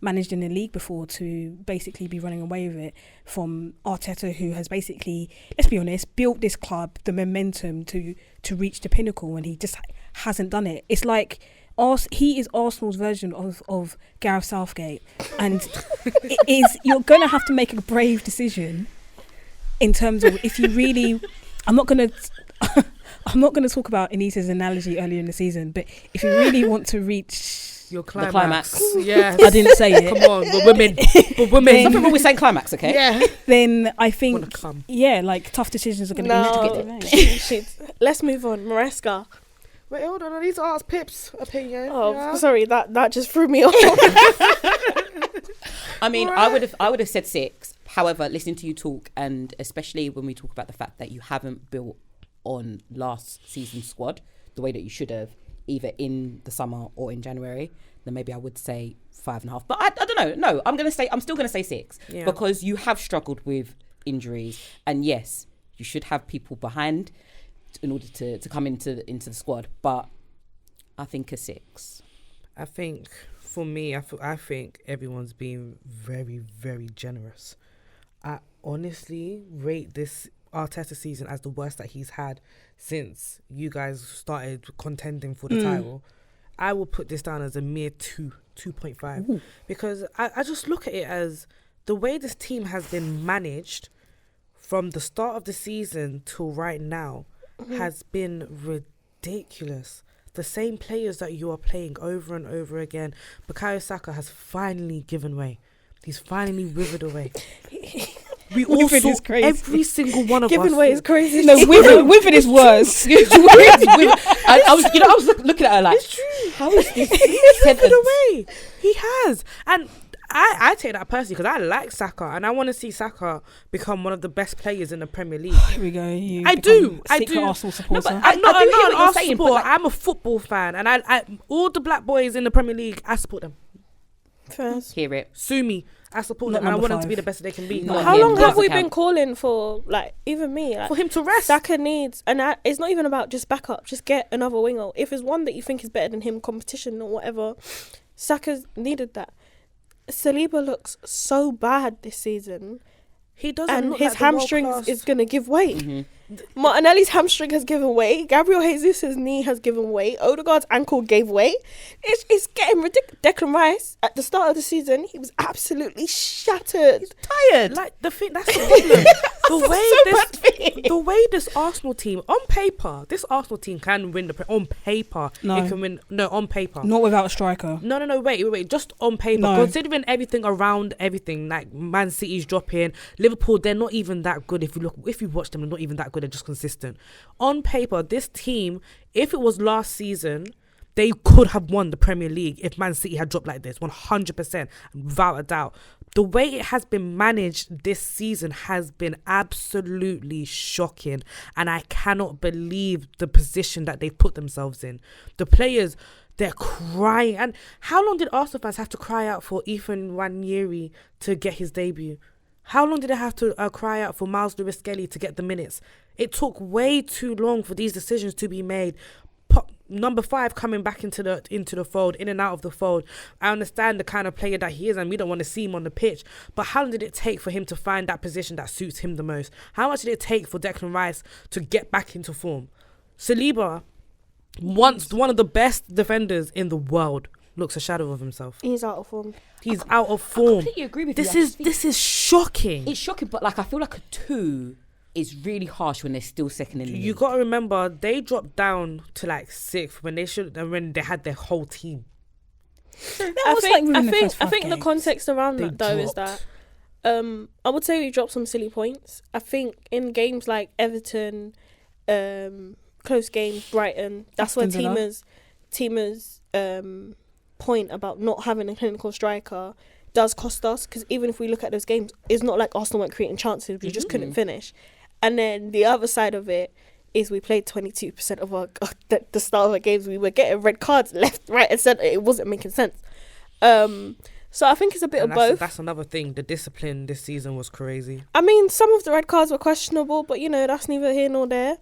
managed in the league before to basically be running away with it from Arteta, who has basically, let's be honest, built this club, the momentum to reach the pinnacle, and he just hasn't done it. It's like he is Arsenal's version of Gareth Southgate, and you're going to have to make a brave decision in terms of if you really, I'm not going to talk about Anita's analogy earlier in the season, but if you really want to reach your climax. The climax. Yes. I didn't say it. Come on, but women. There's nothing wrong with saying climax, okay? Yeah. Then I think, like, tough decisions are going to be made. Let's move on. Maresca. Wait, hold on. I need to ask Pip's opinion. Oh, sorry. That just threw me off. I mean, right. I would have said 6. However, listening to you talk, and especially when we talk about the fact that you haven't built on last season's squad the way that you should have, either in the summer or in January, then maybe I would say 5.5. But I don't know. No, I'm still gonna say 6 because you have struggled with injuries, and yes, you should have people behind in order to come into the squad. But I think a 6. I think for me, I think everyone's been very, very generous. I honestly rate this Arteta season as the worst that he's had since you guys started contending for the title. I will put this down as a mere 2.5 because I just look at it as the way this team has been managed from the start of the season till right now has been ridiculous. The same players that you are playing over and over again. Bukayo Saka has finally given way. He's finally withered away. We all saw every single one of us. Giving way is crazy. No, withered is worse. I was looking at her like, it's true. How is this? He's withered away. He has. And I take that personally because I like Saka and I want to see Saka become one of the best players in the Premier League. Here we go. I do. Arsenal supporter. No, I'm not an Arsenal supporter. I'm a football fan, and I all the black boys in the Premier League, I support them. First. Hear it. Sue me. I support them. I want them to be the best they can be. How long have we been calling for, like, even me, like, for him to rest? Saka needs, and it's not even about just backup. Just get another winger. If there's one that you think is better than him, competition or whatever, Saka's needed that. Saliba looks so bad this season. He doesn't, and look his like hamstrings is gonna give way. Martinelli's hamstring has given way. Gabriel Jesus' knee has given way. Odegaard's ankle gave way. It's getting ridiculous. Declan Rice at the start of the season, he was absolutely shattered. He's tired. Like the that's the problem. The way this Arsenal team on paper, this Arsenal team can win on paper. No, it can win. No, on paper. Not without a striker. No. Wait. Just on paper. No. Considering everything around everything, like Man City's dropping, Liverpool, they're not even that good. If you watch them, they're not even that good. They're just consistent. On paper, this team, if it was last season, they could have won the Premier League if Man City had dropped like this, 100%, without a doubt. The way it has been managed this season has been absolutely shocking, and I cannot believe the position that they've put themselves in. The players, they're crying. And how long did Arsenal fans have to cry out for Ethan Nwaneri to get his debut? How long did they have to cry out for Myles Lewis-Skelly to get the minutes? It took way too long for these decisions to be made. Number 5 coming back into the fold, in and out of the fold. I understand the kind of player that he is, and we don't want to see him on the pitch. But how long did it take for him to find that position that suits him the most? How much did it take for Declan Rice to get back into form? Saliba, once one of the best defenders in the world, looks a shadow of himself. He's out of form. He's out of form. I completely agree with you. This is shocking. It's shocking, but like I feel like a 2 is really harsh when they're still second in the league. You got to remember they dropped down to like 6th when they should, and when they had their whole team. I think the context around that though is that I would say we dropped some silly points. I think in games like Everton, close games, Brighton, that's where Tima's point about not having a clinical striker does cost us, because even if we look at those games, it's not like Arsenal weren't creating chances, we just couldn't finish. And then the other side of it is we played 22% of the start of our games. We were getting red cards left, right and centre. It wasn't making sense. So I think it's a bit of both. That's another thing. The discipline this season was crazy. I mean, some of the red cards were questionable, but that's neither here nor there.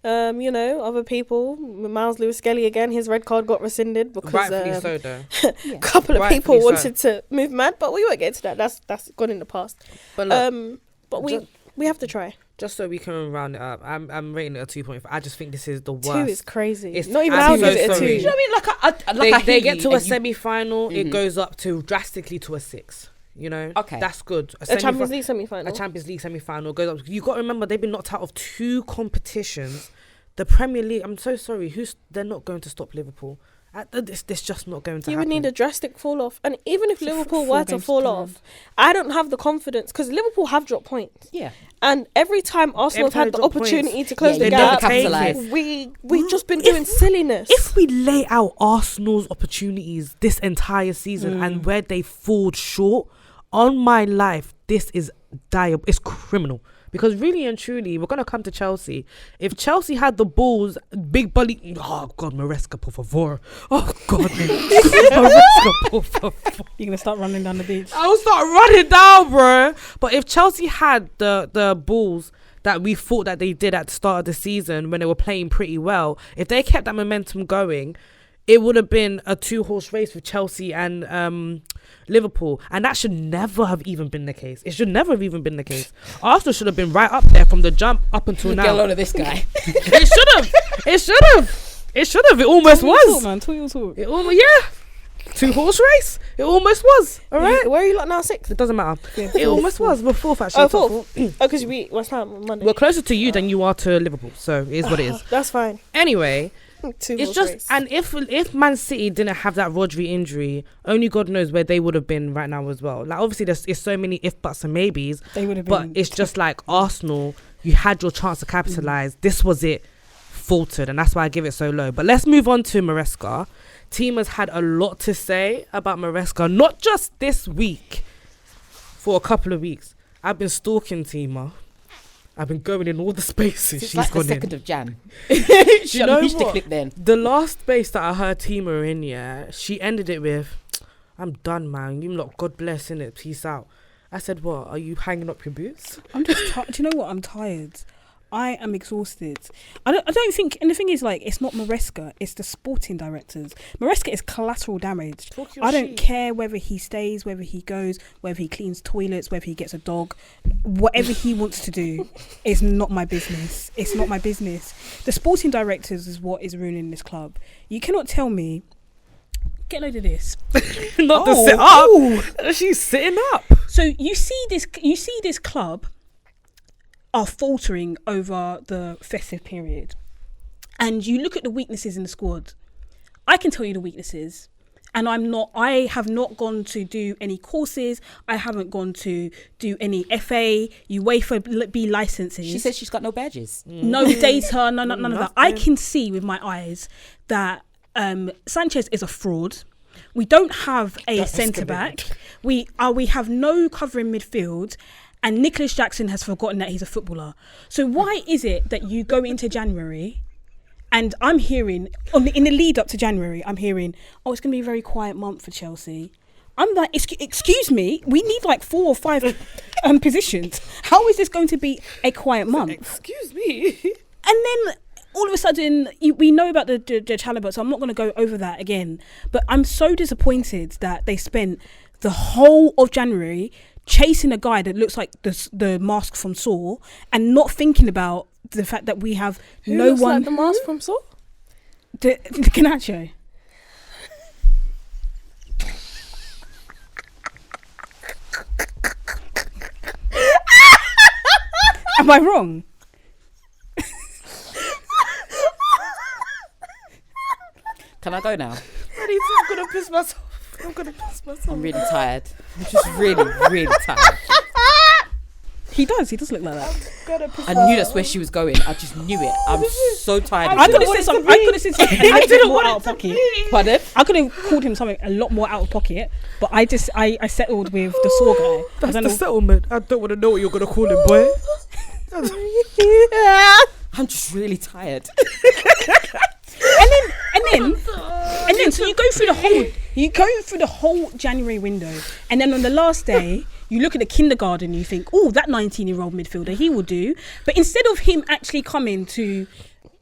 You know, other people, Myles Lewis-Skelly again, his red card got rescinded because Rightfully so, though. a couple of Rightfully people so. wanted to move mad, but we won't get to that. That's gone in the past. But look, But we have to try. just so we can round it up, I'm rating it a 2.5. I just think this is the worst. 2 is crazy. It's- Not even I'm I'll give so it a 2. sorry. Do you know what I mean? They get to a semi-final, it goes up to drastically to a 6. You know, Okay. that's good. A Champions League semi-final. A Champions League semi-final goes up. You got to remember they've been knocked out of 2 competitions. The Premier League. I'm so sorry. They're not going to stop Liverpool. This just not going to You happen. would need a drastic fall off, and even if Liverpool four were to games fall to off, I don't have the confidence because Liverpool have dropped points. Yeah. And every time Arsenal Every have had time the they drop opportunity points, to close they the never gap, capitalise. we've just been doing silliness. If we lay out Arsenal's opportunities this entire season and where they fall short, on my life, this is it's criminal. Because really and truly, we're going to come to Chelsea. If Chelsea had the balls, big bully... Oh, God, Maresca, por favor. Oh, God. Maresca, por favor. You're going to start running down the beach. I'll start running down, bro. But if Chelsea had the balls that we thought that they did at the start of the season when they were playing pretty well, if they kept that momentum going, it would have been a 2-horse race with Chelsea and Liverpool. And that should never have even been the case. It should never have even been the case. Arsenal should have been right up there from the jump up until now. Get a load of this guy. It should have. It should have. It should have. It almost was. Man, talk your talk. It yeah. 2-horse race. It almost was. All right. Where are you lot now? 6th? It doesn't matter. Yeah, It almost was. We're 4th actually. Oh, top 4th. 4. Oh, because we beat West Ham on Monday. We're closer to you than you are to Liverpool. So it is what it is. That's fine. Anyway. 2 It's just race. and if Man City didn't have that Rodri injury, only God knows where they would have been right now as well. Like obviously there's so many if buts and maybes, They would have but been. it's just like Arsenal, you had your chance to capitalise. This was it, faltered, and that's why I give it so low. But let's move on to Maresca. Team has had a lot to say about Maresca, not just this week, for a couple of weeks. I've been stalking Tima. I've been going in all the spaces It's she's like the gone in. 2nd of Jan. You know Reached the what? clip then. The last space that I heard Tima in, yeah, she ended it with, "I'm done, man. You lot, God bless, innit? Peace out." I said, "What? Are you hanging up your boots?" I'm just tired. Do you know what? I'm tired. I am exhausted. I don't think, and the thing is, like, it's not Maresca, it's the sporting directors. Maresca is collateral damage. I don't care whether he stays, whether he goes, whether he cleans toilets, whether he gets a dog. Whatever he wants to do is not my business. It's not my business. The sporting directors is what is ruining this club. You cannot tell me. Get a load of this. Not to sit up. She's sitting up. So you see this club are faltering over the festive period, and you look at the weaknesses in the squad. I can tell you the weaknesses, and I have not gone to do any courses. I haven't gone to do any FA, UEFA B licenses. She says she's got no badges. No data, none of that. Nothing. I can see with my eyes that Sanchez is a fraud. We don't have a centre back. We have no covering midfield, and Nicholas Jackson has forgotten that he's a footballer. So why is it that you go into January, and I'm hearing in the lead up to January, I'm hearing, oh, it's going to be a very quiet month for Chelsea. I'm like, excuse me, we need like 4 or 5 positions. How is this going to be a quiet month? Excuse me. And then all of a sudden, we know about the Chalobah, so I'm not going to go over that again. But I'm so disappointed that they spent the whole of January chasing a guy that looks like the mask from Saw and not thinking about the fact that we have Who no looks one. like the mask from Saw? The Canacho. Am I wrong? Can I go now? I'm gonna piss myself. I'm really tired. I'm just really, really tired. He does look like that. I knew that's where she was going. I just knew it. I'm so tired. I could have said something. I could have said something. I didn't want out of pocket. Pardon? I could have called him something a lot more out of pocket, but I settled with the Saw guy. That's I the don't know. settlement. I don't want to know what you're gonna call him, boy. I'm just really tired. And then, so you go through the whole January window, and then on the last day, you look at the kindergarten, and you think, oh, that 19-year-old midfielder, he will do. But instead of him actually coming to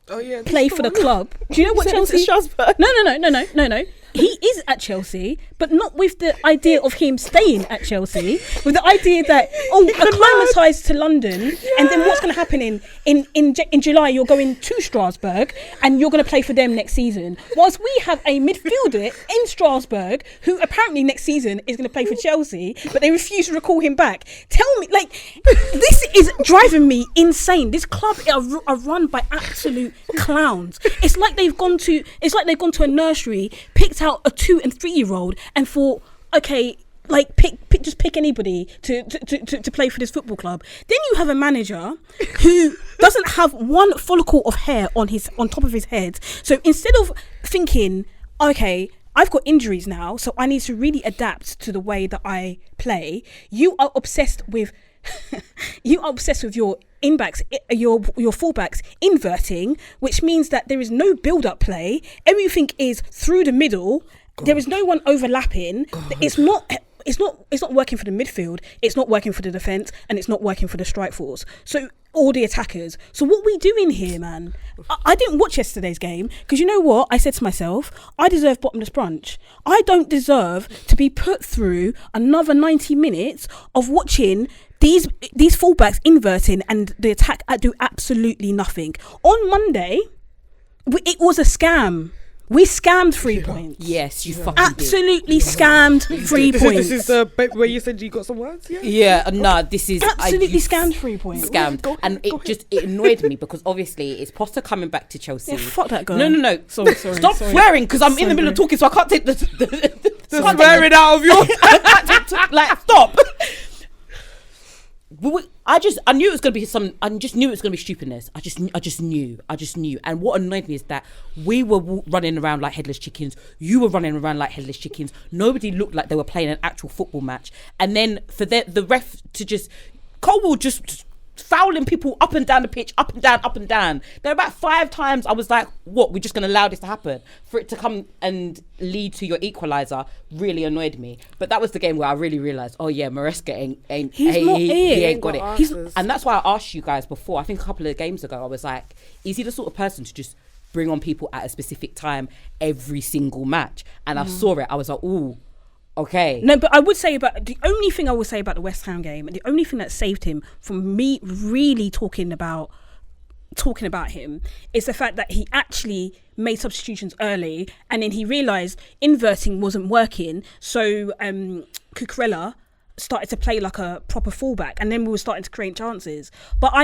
play for the club. Do you know what Chelsea? Strasbourg. No. He is at Chelsea, but not with the idea of him staying at Chelsea. With the idea that acclimatise to London, and then what's going to happen in July? You're going to Strasbourg, and you're going to play for them next season. Whilst we have a midfielder in Strasbourg who apparently next season is going to play for Chelsea, but they refuse to recall him back. Tell me, this is driving me insane. This club are run by absolute clowns. It's like they've gone to a nursery, picked out a 2 and 3 year old, and thought, okay, pick anybody to play for this football club. Then you have a manager who doesn't have one follicle of hair on top of his head. So instead of thinking, okay, I've got injuries now, so I need to really adapt to the way that I play, you are obsessed with your in-backs, your fullbacks inverting, which means that there is no build-up play. Everything is through the middle. God. There is no one overlapping. God. It's not working for the midfield. It's not working for the defence, and it's not working for the strike force. So all the attackers. So what we doing here, man? I didn't watch yesterday's game because you know what? I said to myself, I deserve bottomless brunch. I don't deserve to be put through another 90 minutes of watching these fullbacks inverting and the attack do absolutely nothing. On Monday, it was a scam. We scammed 3 points. Yes, you fucking absolutely scammed 3 points. This is the bit where you said you got some words. This is absolutely scammed 3 points. Scammed, and it annoyed me because obviously it's Potter coming back to Chelsea. Yeah, fuck that guy. No. Sorry. Stop swearing because I'm in the middle of talking, so I can't take the swearing out of yours. Stop. I knew it was going to be I just knew it was going to be stupidness. I just knew. And what annoyed me is that we were running around like headless chickens. You were running around like headless chickens. Nobody looked like they were playing an actual football match. And then for the ref to just, Cole just fouling people up and down the pitch, up and down. There were about 5 times I was like, what, we're just going to allow this to happen? For it to come and lead to your equaliser really annoyed me. But that was the game where I really realised, oh yeah, Maresca he ain't got it. And that's why I asked you guys before, I think a couple of games ago, I was like, is he the sort of person to just bring on people at a specific time every single match? And I saw it, I was like, ooh, okay. No, but I would say the only thing I would say about the West Ham game, and the only thing that saved him from me really talking about him, is the fact that he actually made substitutions early, and then he realised inverting wasn't working. So Cucurella started to play like a proper fullback, and then we were starting to create chances. But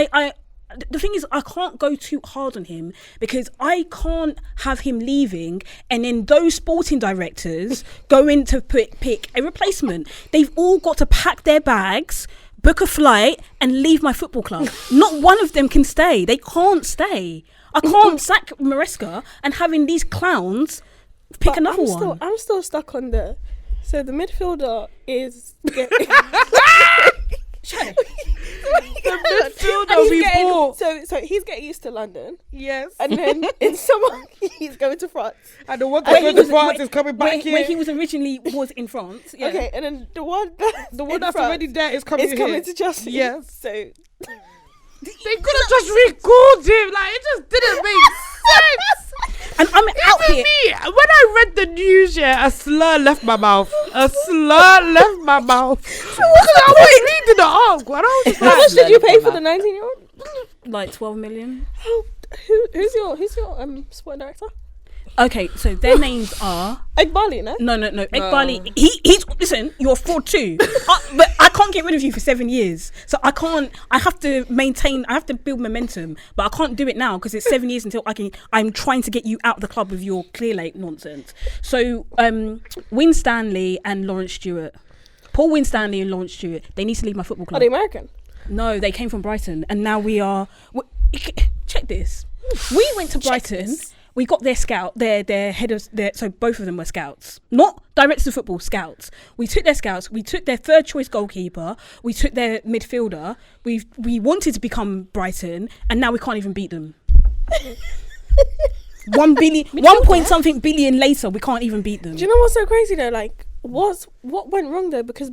the thing is, I can't go too hard on him because I can't have him leaving and then those sporting directors going to pick a replacement. They've all got to pack their bags, book a flight and leave my football club. Not one of them can stay. They can't stay. I can't sack Maresca and having these clowns pick another one. I'm still stuck on so the midfielder is... So he's getting used to London. Yes. And then in summer he's going to France. And the one going to France is coming back here. Where he was originally in France. Yeah. Okay, and then the one that's already there is coming to Chelsea. Yes. So they could have just recalled him. Like, it just didn't make sense. And I'm out here. Me, when I read the news, a slur left my mouth. Because I was reading the article. And I was just how much did you pay for the 19-year-old? Like 12 million. Who's your sporting director? Okay, so their names are Egbali, no? No. Egbali. He's listen. You're a fraud too. But I can't get rid of you for 7 years. So I can't. I have to maintain. I have to build momentum. But I can't do it now because it's 7 years until I can. I'm trying to get you out of the club with your Clearlake nonsense. So Winstanley and Lawrence Stewart, Paul Winstanley and Lawrence Stewart. They need to leave my football club. Are they American? No, they came from Brighton, and now we are. Check this. We went to Brighton. We got their scout, their headers, so both of them were scouts. Not directors of football, scouts. We took their scouts, we took their third choice goalkeeper, we took their midfielder, we wanted to become Brighton, and now we can't even beat them. 1 point something billion later, we can't even beat them. Do you know what's so crazy though? Like, what went wrong though? Because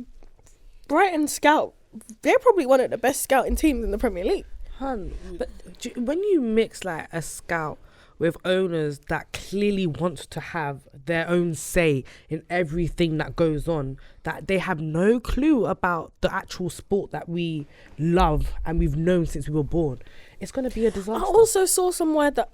Brighton scout, they're probably one of the best scouting teams in the Premier League. But when you mix like a scout with owners that clearly want to have their own say in everything that goes on, that they have no clue about the actual sport that we love and we've known since we were born, it's going to be a disaster. I also saw somewhere that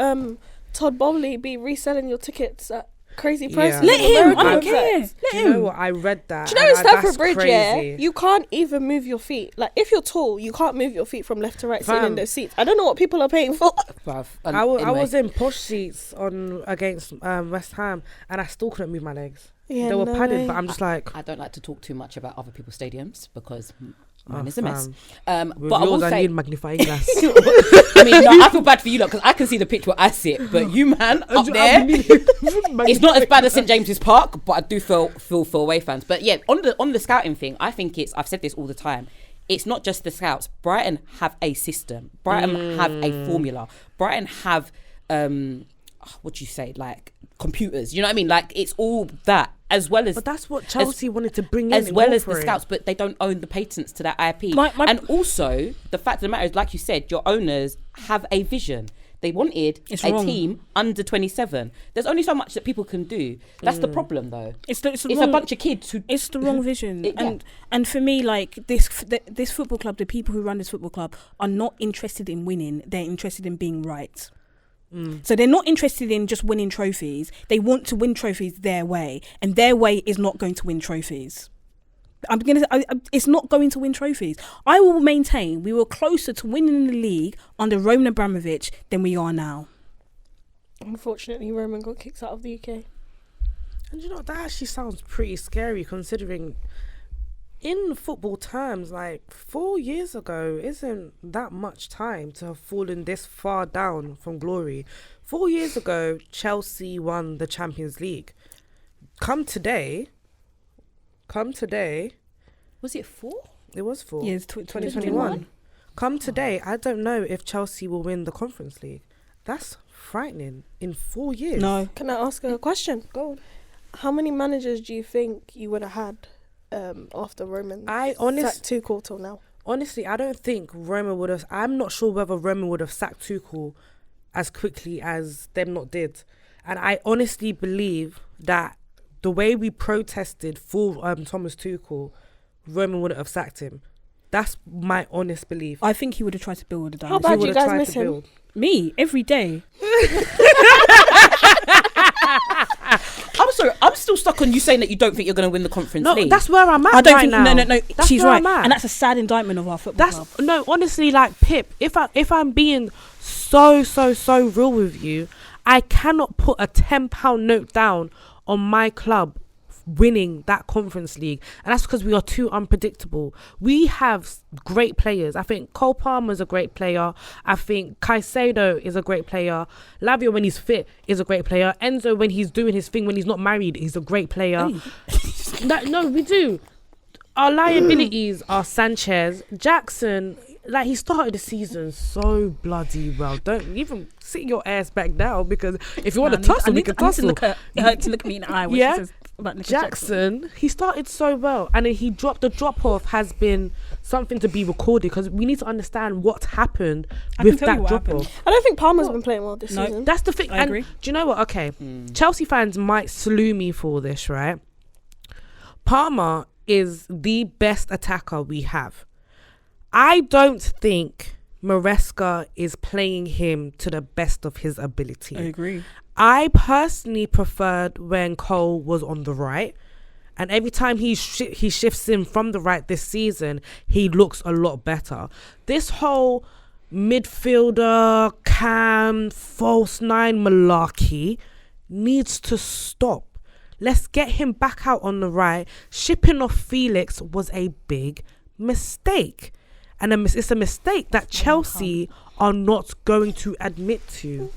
Todd Bowley be reselling your tickets at crazy prices. Yeah. Let him. I don't American care. events. Let Do you know him. what? I read that. Do you know in and Stamford that's Bridge, crazy. you can't even move your feet. Like, if you're tall, you can't move your feet from left to right sitting in Fam. those seats. I don't know what people are paying for. Bruv, I anyway. was in posh seats against West Ham, and I still couldn't move my legs. Yeah, They were no padded, way. but I'm just like, I don't like to talk too much about other people's stadiums because oh, mine is a mess. fam. But I will Yours, I say, need magnifying glass. I mean, no, I feel bad for you lot because I can see the pitch where I sit, but you man up there, it's not as bad as St James's Park, but I do feel for away fans. But yeah, on the scouting thing, I think I've said this all the time. It's not just the scouts. Brighton have a system. Brighton have a formula. Brighton have what do you say, like computers. You know what I mean? Like it's all that as well as. But that's what Chelsea wanted to bring in, as well as the incorporate. scouts, but they don't own the patents to that IP. My- And also, the fact of the matter is, like you said, your owners have a vision. They wanted It's a wrong. team under 27. There's only so much that people can do. That's the problem, though. It's the It's wrong, a bunch of kids who. It's the wrong vision, Yeah. and for me, like this football club, the people who run this football club are not interested in winning. They're interested in being right. So they're not interested in just winning trophies. They want to win trophies their way, and their way is not going to win trophies. It's not going to win trophies. I will maintain we were closer to winning the league under Roman Abramovich than we are now. Unfortunately, Roman got kicked out of the UK. And you know, that actually sounds pretty scary considering in football terms, like 4 years ago isn't that much time to have fallen this far down from glory. 4 years ago, Chelsea won the Champions League. Come today, Was it 4? it was 4. Yes, 2021. Come today, I don't know if Chelsea will win the Conference League. That's frightening in 4 years. No, Can I ask a question? Go on. How many managers do you think you would have had after Roman sacked Tuchel till now? Honestly, I don't think Roman would have. I'm not sure whether Roman would have sacked Tuchel as quickly as them not did. And I honestly believe that the way we protested for Thomas Tuchel, Roman wouldn't have sacked him. That's my honest belief. I think he would have tried to build a dynasty. How bad He do would you have guys tried miss to him? build. Me every day. I'm sorry, I'm still stuck on you saying that you don't think you're going to win the Conference No, League. that's where I'm at I don't right think. now. No. That's She's where right, I'm at. and that's a sad indictment of our football club. No, honestly, like Pip, if I'm being so real with you, I cannot put a £10 note down on my club winning that Conference League, and that's because we are too unpredictable. We have great players. I think Cole Palmer's a great player. I think Caicedo is a great player. Lavia, when he's fit, is a great player. Enzo, when he's doing his thing, when he's not married, he's a great player. No, we do. Our liabilities are Sanchez, Jackson. Like, he started the season so bloody well. Don't even sit your ass back down, because if you want to tussle, we can tussle. To look me in the eye when Yeah. she says about Nicola Jackson, he started so well, and then the drop off has been something to be recorded, because we need to understand what happened I can with tell you that what drop happened. off. I don't think Palmer's been playing well this No. season. That's the thing. I And agree. do you know what? Okay, Chelsea fans might slew me for this, right? Palmer is the best attacker we have. I don't think Maresca is playing him to the best of his ability. I agree. I personally preferred when Cole was on the right, and every time he shifts in from the right this season, he looks a lot better. This whole midfielder, cam, false nine malarkey needs to stop. Let's get him back out on the right. Shipping off Felix was a big mistake. And it's a mistake that Chelsea are not going to admit to.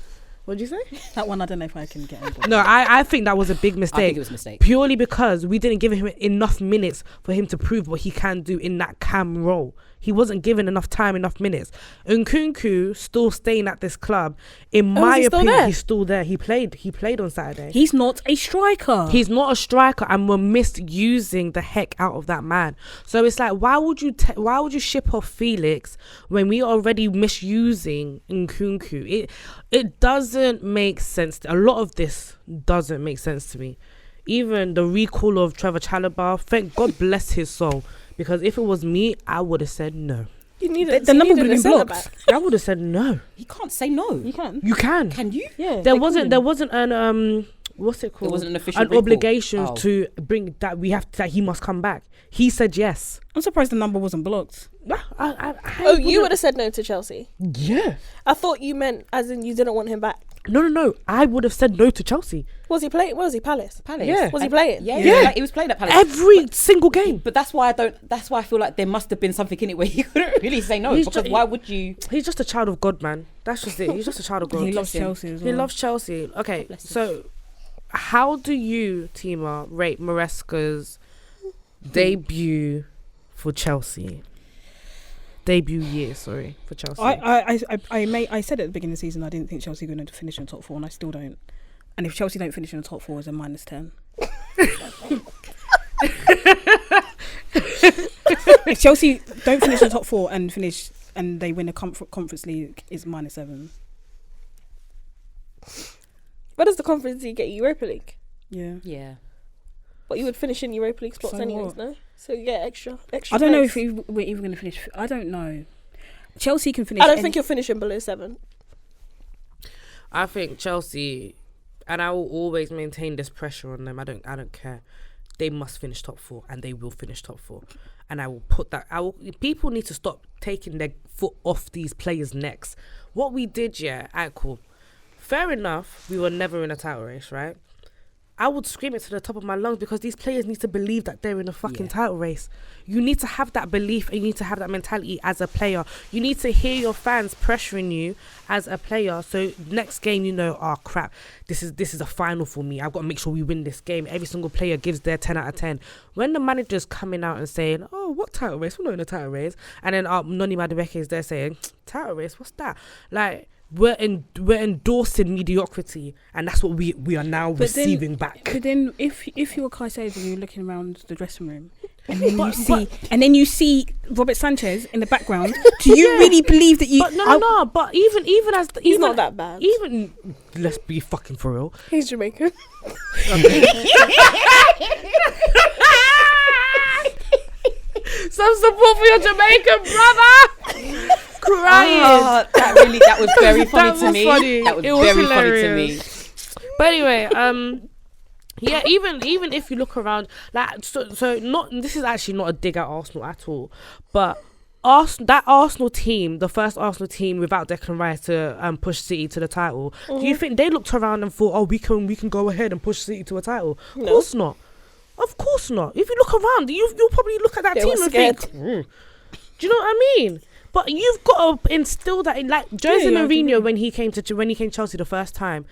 What'd you say? That one, I don't know if I can get on board. No, I think that was a big mistake. I think it was a mistake. Purely because we didn't give him enough minutes for him to prove what he can do in that cam role. He wasn't given enough time, enough minutes. Nkunku still staying at this club. In my opinion, he's still there. He played on Saturday. He's not a striker. He's not a striker, and we're misusing the heck out of that man. So it's like, why would you ship off Felix when we are already misusing Nkunku? It doesn't make sense. A lot of this doesn't make sense to me. Even the recall of Trevor Chalobah, thank God bless his soul. Because if it was me, I would have said no. You needed the number would have been blocked. I would have said no. You can't say no. You can. You can. Can you? Yeah. There wasn't an what's it called? There wasn't an official recall. Obligation to bring that that he must come back. He said yes. I'm surprised the number wasn't blocked. You would have said no to Chelsea. Yeah. I thought you meant as in you didn't want him back. No. I would have said no to Chelsea. Was he playing? Where was he? Palace. Yeah. Was he playing? Yeah. He was playing at Palace. Every single game. But that's why I feel like there must have been something in it where he couldn't really say no. Why would you? He's just a child of God, man. That's just it. He's just a child of God. He loves Chelsea as well. He loves Chelsea. Okay, so how do you, Tima, rate Maresca's debut for Chelsea? Debut year, sorry, for Chelsea. I said at the beginning of the season I didn't think Chelsea were going to finish in the top 4, and I still don't. And if Chelsea don't finish in the top 4, it's a -10. If Chelsea don't finish in the top 4 and they win a conference league, it's -7. Where does the conference league get you? Europa League? Yeah. But you would finish in Europa League spots So anyways, what? no? So you get extra. I don't know place. if we're even going to finish. I don't know. Chelsea can finish. I don't think you're finishing below 7. I think Chelsea, and I will always maintain this pressure on them. I don't care. They must finish top 4, and they will finish top 4. And I will put that. People need to stop taking their foot off these players' necks. What we did, cool. Fair enough. We were never in a title race, right? I would scream it to the top of my lungs because these players need to believe that they're in a fucking title race. You need to have that belief and you need to have that mentality as a player. You need to hear your fans pressuring you as a player. So next game, oh crap, this is a final for me. I've got to make sure we win this game. Every single player gives their 10 out of 10. When the manager's coming out and saying, oh, what title race? We're not in a title race. And then Noni Madueke is there saying, title race? What's that? Like, we're endorsing mediocrity, and that's what we are now receiving back. But then, if you were Caicedo and you're looking around the dressing room, and then you see Robert Sanchez in the background, do you really believe that you? But no. But even as he's not that bad. Even let's be fucking for real. He's Jamaican. Some support for your Jamaican brother. Crying. That was very funny to me. Funny. That was It was very hilarious. funny to me. But anyway, yeah, even if you look around, like so not this is actually not a dig at Arsenal at all, but that Arsenal team, the first Arsenal team without Declan Rice to push City to the title, do you think they looked around and thought, oh, we can go ahead and push City to a title? Of course not. Of course not. If you look around, you'll probably look at that team and think, do you know what I mean? But you've got to instill that in, like Jose Mourinho when he came to Chelsea the first time.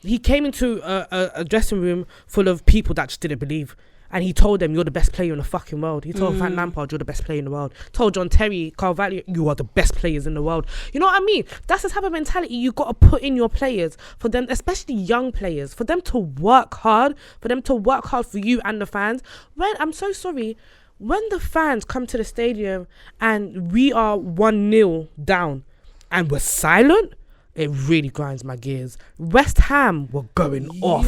He came into a dressing room full of people that just didn't believe. And he told them, you're the best player in the fucking world. He told Frank Lampard, you're the best player in the world. Told John Terry, Carvalho, you are the best players in the world. You know what I mean? That's the type of mentality you got to put in your players. For them, especially young players. For them to work hard. For them to work hard for you and the fans. I'm so sorry. When the fans come to the stadium and we are 1-0 down and we're silent, it really grinds my gears. West Ham were going off.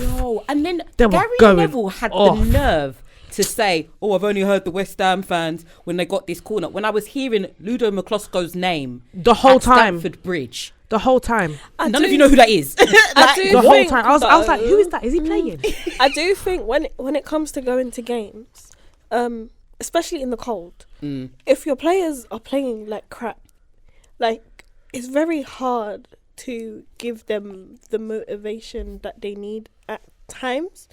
And then They Gary Neville had the nerve to say, oh, I've only heard the West Ham fans when they got this corner. When I was hearing Ludo McCloskey's name the whole time. Stamford Bridge. The whole time. None of you know who that is. The whole time. I was like, who is that? Is he playing? I do think when it comes to going to games, especially in the cold, if your players are playing like crap, like it's very hard to give them the motivation that they need at times.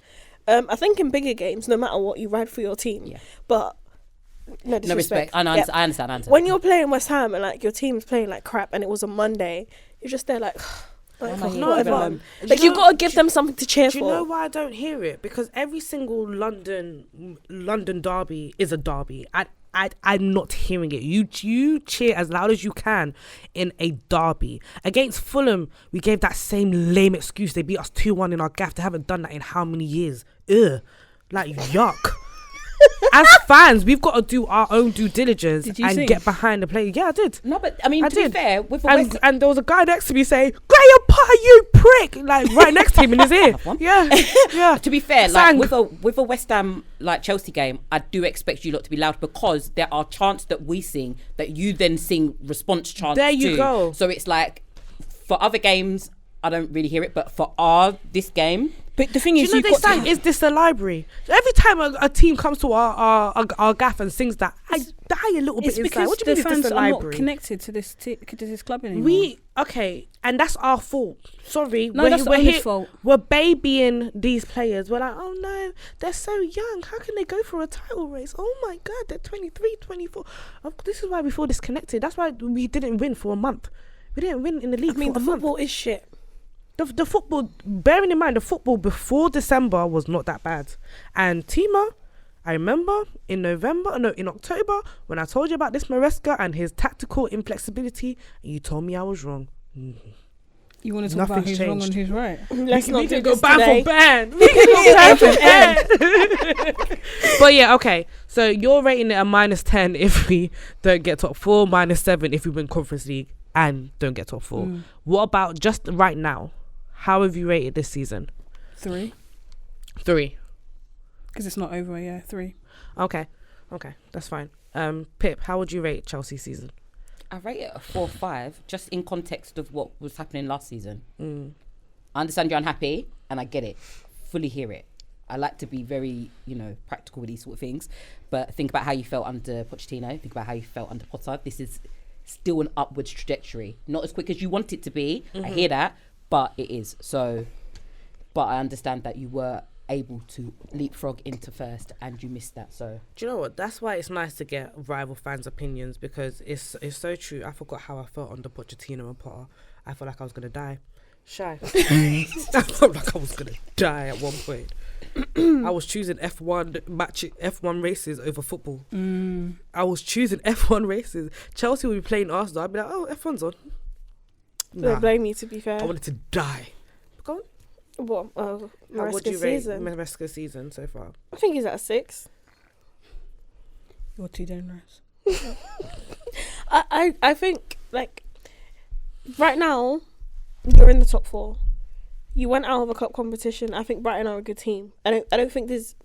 I think in bigger games, no matter what, you ride for your team. But no disrespect. I understand. When you're playing West Ham and like your team's playing like crap and it was a Monday, you're just there like, Like, No, whatever. but- Like, Do you got to give them something to cheer Do you for. know why I don't hear it? Because every single London derby is a derby. I'm not hearing it. You cheer as loud as you can in a derby. Against Fulham, we gave that same lame excuse. They beat us 2-1 in our gaff. They haven't done that in how many years? Ugh. Like, yuck. As fans, we've got to do our own due diligence Did you and sing? get behind the player. Yeah, I did. No, but I mean, I to be did. fair, with the West And there was a guy next to me saying, Graham Potter, you prick! Like, right next to him in his ear. Yeah, yeah. To be fair, Sang. like with a West Ham like Chelsea game, I do expect you lot to be loud because there are chants that we sing that you then sing response chants. There you to. go. So it's like for other games, I don't really hear it, but for this game, But the thing Do is, you know you've they got sang, to, is this the library? Every time a team comes to our gaff and sings that, I die a little bit it's inside. because What do the you mean, is fans this the are not library? connected to this club anymore. And that's our fault. Sorry, No, that's the owner's fault. We're babying these players. We're like, oh no, they're so young. How can they go for a title race? Oh my God, they're 23, 24. This is why we feel disconnected. That's why we didn't win for a month. We didn't win in the league I mean, for the a month. football is shit. The football, bearing in mind, the football before December was not that bad. And Tima, I remember in October, when I told you about this Maresca and his tactical inflexibility, and you told me I was wrong. You want to talk about Nothing's who's wrong changed. and who's right. Let's we not can do go this band today. for band. We can go band for band. But yeah, okay. So you're rating it a -10 if we don't get top 4, -7 if we win Conference League and don't get top 4. What about just right now? How have you rated this season? 3, 3. because it's not over. Yeah, 3. Okay, that's fine. Pip, how would you rate Chelsea season? I rate it a 4 or 5, just in context of what was happening last season. I understand you're unhappy, and I get it, fully hear it. I like to be very, practical with these sort of things. But think about how you felt under Pochettino. Think about how you felt under Potter. This is still an upwards trajectory, not as quick as you want it to be. I hear that, but it is. So, but I understand that you were able to leapfrog into first and you missed that. So Do you know what? That's why it's nice to get rival fans' opinions, because it's so true. I forgot how I felt under Pochettino and Potter. I felt like I was gonna die. Shy. I felt like I was gonna die at one point. I was choosing F1 races over football. I was choosing F1 races. Chelsea would be playing Arsenal. I'd be like, oh, F1's on. Don't blame me, to be fair. I wanted to die. Go on. What? How would Maresca you rate season. Maresca season so far? I think he's at a 6. You're too generous. I think, like, right now, you're in the top 4. You went out of a cup competition. I think Brighton are a good team. I don't think there's...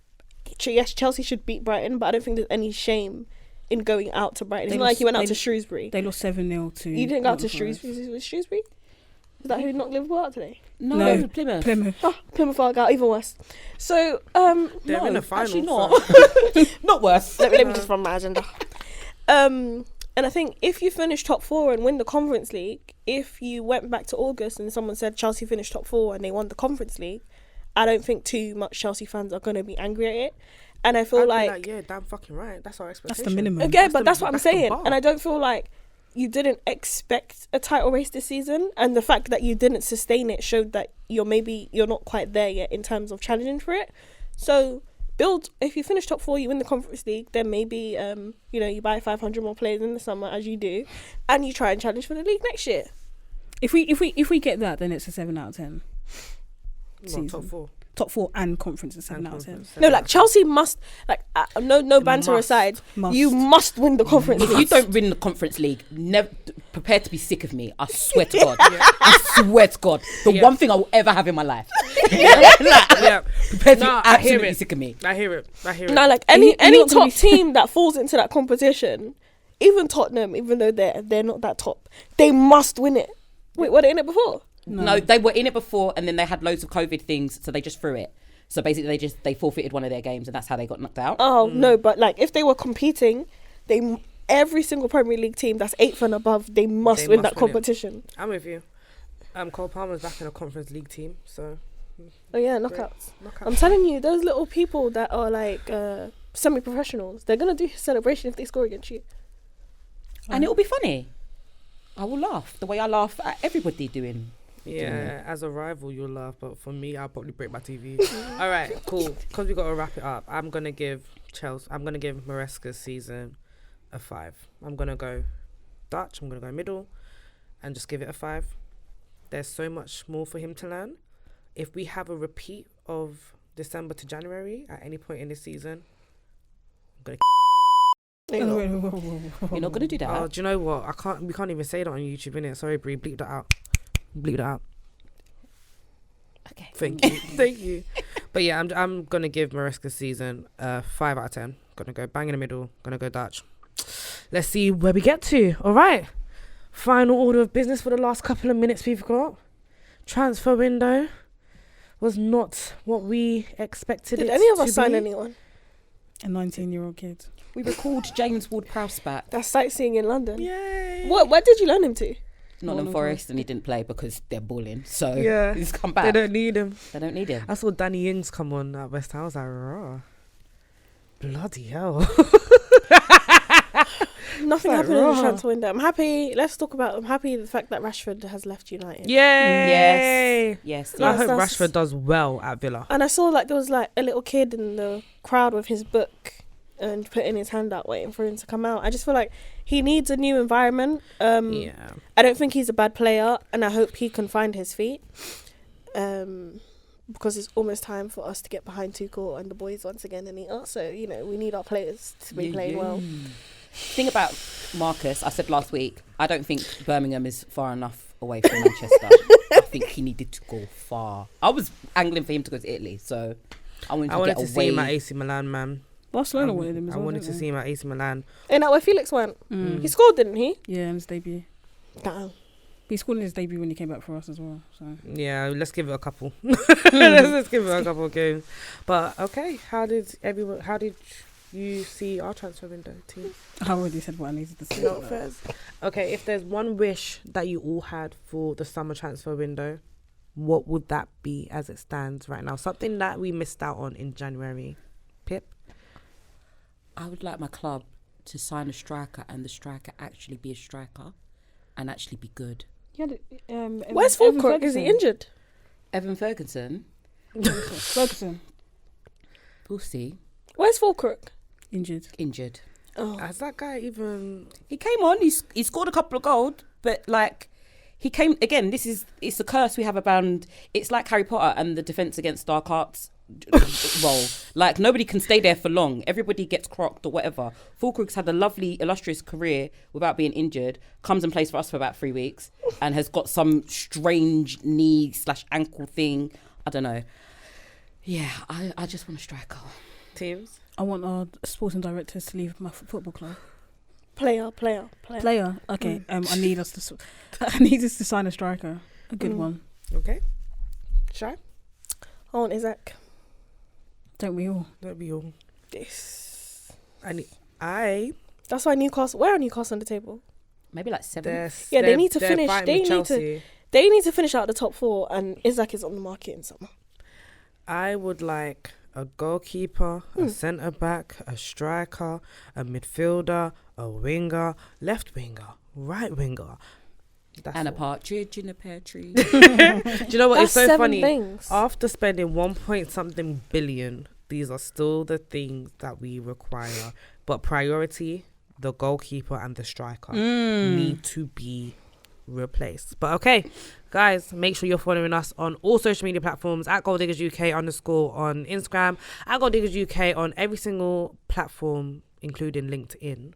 Yes, Chelsea should beat Brighton, but I don't think there's any shame in going out to Brighton. It's not like you went out to Shrewsbury. They lost 7-0 to... You didn't go out to Nottingham Forest. Shrewsbury? Was Shrewsbury? Is that who knocked Liverpool out today? no, Plymouth. Oh, Plymouth are out, even worse. So, They're in the final. Actually so- not. Not worse. let me just run my agenda. And I think if you finish top 4 and win the Conference League, if you went back to August and someone said Chelsea finished top 4 and they won the Conference League, I don't think too much Chelsea fans are going to be angry at it. And I feel I'd be like yeah, damn fucking right. That's our expectation. That's the minimum. okay, but that's what I'm that's the saying. bar. And I don't feel like you didn't expect a title race this season, and the fact that you didn't sustain it showed that you're not quite there yet in terms of challenging for it. So if you finish top 4, you win the Conference League, then maybe you buy 500 more players in the summer, as you do, and you try and challenge for the league next year. If we get that, then it's a 7 out of 10. What, top 4. Top 4 and conference is 7 out of 10. No, like Chelsea must, like no banter Must. aside, Must. you must win the Conference If League. you don't win the Conference League, never prepare to be sick of me. I swear to God. I swear to God. The one thing I will ever have in my life. Yeah. Prepare to No, be I hear absolutely it. sick of me. I hear it. No, like And any you're not gonna top be- team that falls into that competition, even Tottenham, even though they're not that top, they must win it. Wait, were they in it before? No, they were in it before and then they had loads of COVID things, so they just threw it. So basically they forfeited one of their games and that's how they got knocked out. Oh no, but like if they were competing, every single Premier League team that's 8th and above, they must win that must win it. competition. I'm with you. Cole Palmer's back in a Conference League team, so Oh yeah, knockouts. I'm telling you, those little people that are like semi-professionals, they're gonna do a celebration if they score against you. And it will be funny. I will laugh the way I laugh at everybody doing Yeah, as a rival, you'll laugh, but for me, I'll probably break my TV. All right, cool. Because we got to wrap it up. I'm going to give Maresca's season a 5. I'm going to go Dutch. I'm going to go middle and just give it a 5. There's so much more for him to learn. If we have a repeat of December to January at any point in this season, I'm going to You're not gonna do that. Oh, do you know what? We can't even say that on YouTube, innit? Sorry, Brie. Bleep that out. Bleep that out. Okay. Thank you. Thank you. But yeah, I'm gonna give Maresca's season 5 out of 10. Gonna go bang in the middle. Gonna go Dutch. Let's see where we get to. All right. Final order of business for the last couple of minutes we've got. Transfer window was not what we expected. Did it any of to us sign be. anyone? A 19-year-old kid. We recalled James Ward-Prowse back. That's sightseeing in London. Yay. Where did you loan him to? Nottingham Forest, and he didn't play because they're balling. So Yeah. he's come back. They don't need him. They don't need him. I saw Danny Ings come on at West Ham. I was like, raw. Bloody hell. Nothing Like, happened in raw. the transfer window. I'm happy the fact that Rashford has left United. Yay. Yes. I Yes, hope that's- Rashford does well at Villa. And I saw like there was like a little kid in the crowd with his book and putting his hand out waiting for him to come out. I just feel like he needs a new environment. Yeah. I don't think he's a bad player, and I hope he can find his feet. Because it's almost time for us to get behind Tuchel and the boys once again and eat us. So, you know, we need our players to be playing well. Thing about Marcus, I said last week, I don't think Birmingham is far enough away from Manchester. I think he needed to go far. I was angling for him to go to Italy, so I wanted to get to away. see him at AC Milan, man. Barcelona wanted him as I well. wanted to see him at AC Milan. Ain't that where Felix went? Mm. He scored, didn't he? Yeah, in his debut. Damn. He scored in his debut when he came back for us as well. So Yeah, let's give it a couple. let's give it a couple of games. But okay, how did you see our transfer window, team? I already said what I needed to say. Not first. Okay, if there's one wish that you all had for the summer transfer window, what would that be as it stands right now? Something that we missed out on in January. Pip? I would like my club to sign a striker and the striker actually be a striker and actually be good. Yeah, Where's Fulcrook? Is he injured? Evan Ferguson, Ferguson we'll see. Where's Fulcrook? Injured. Oh. Has that guy even... He came on, he scored a couple of goals, but like he came again, it's a curse we have about. It's like Harry Potter and the Defense Against Dark Arts role. Like nobody can stay there for long. Everybody gets crocked or whatever. Fulcrook's had a lovely illustrious career without being injured, comes and plays for us for about 3 weeks and has got some strange knee/ankle thing. I don't know. Yeah, I just want a striker. Teams? I want our sporting directors to leave my football club. Player. Okay. I need us to sign a striker, a good one. Okay. Shy? I want Isaac. Don't we all? That'd be all. This. That's why Newcastle. Where are Newcastle on the table? Maybe like 7. Yeah, they need to they're finish. fighting They with need to. Chelsea. They need to finish out the top 4, and Isaac is on the market in summer. I would like a goalkeeper, a centre back, a striker, a midfielder, a winger, left winger, right winger. And a partridge in a pear tree. Do you know what? That's It's so 7 funny. things. After spending 1 billion, these are still the things that we require. But priority, the goalkeeper and the striker need to be replaced. But okay, guys, make sure you're following us on all social media platforms at GoalDiggersUK _ on Instagram, at GoalDiggersUK on every single platform, including LinkedIn.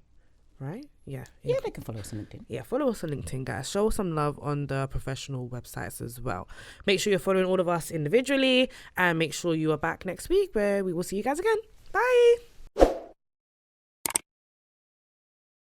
Right? Yeah. Yeah, they can follow us on LinkedIn. Yeah, follow us on LinkedIn, guys. Show us some love on the professional websites as well. Make sure you're following all of us individually, and make sure you are back next week where we will see you guys again. Bye.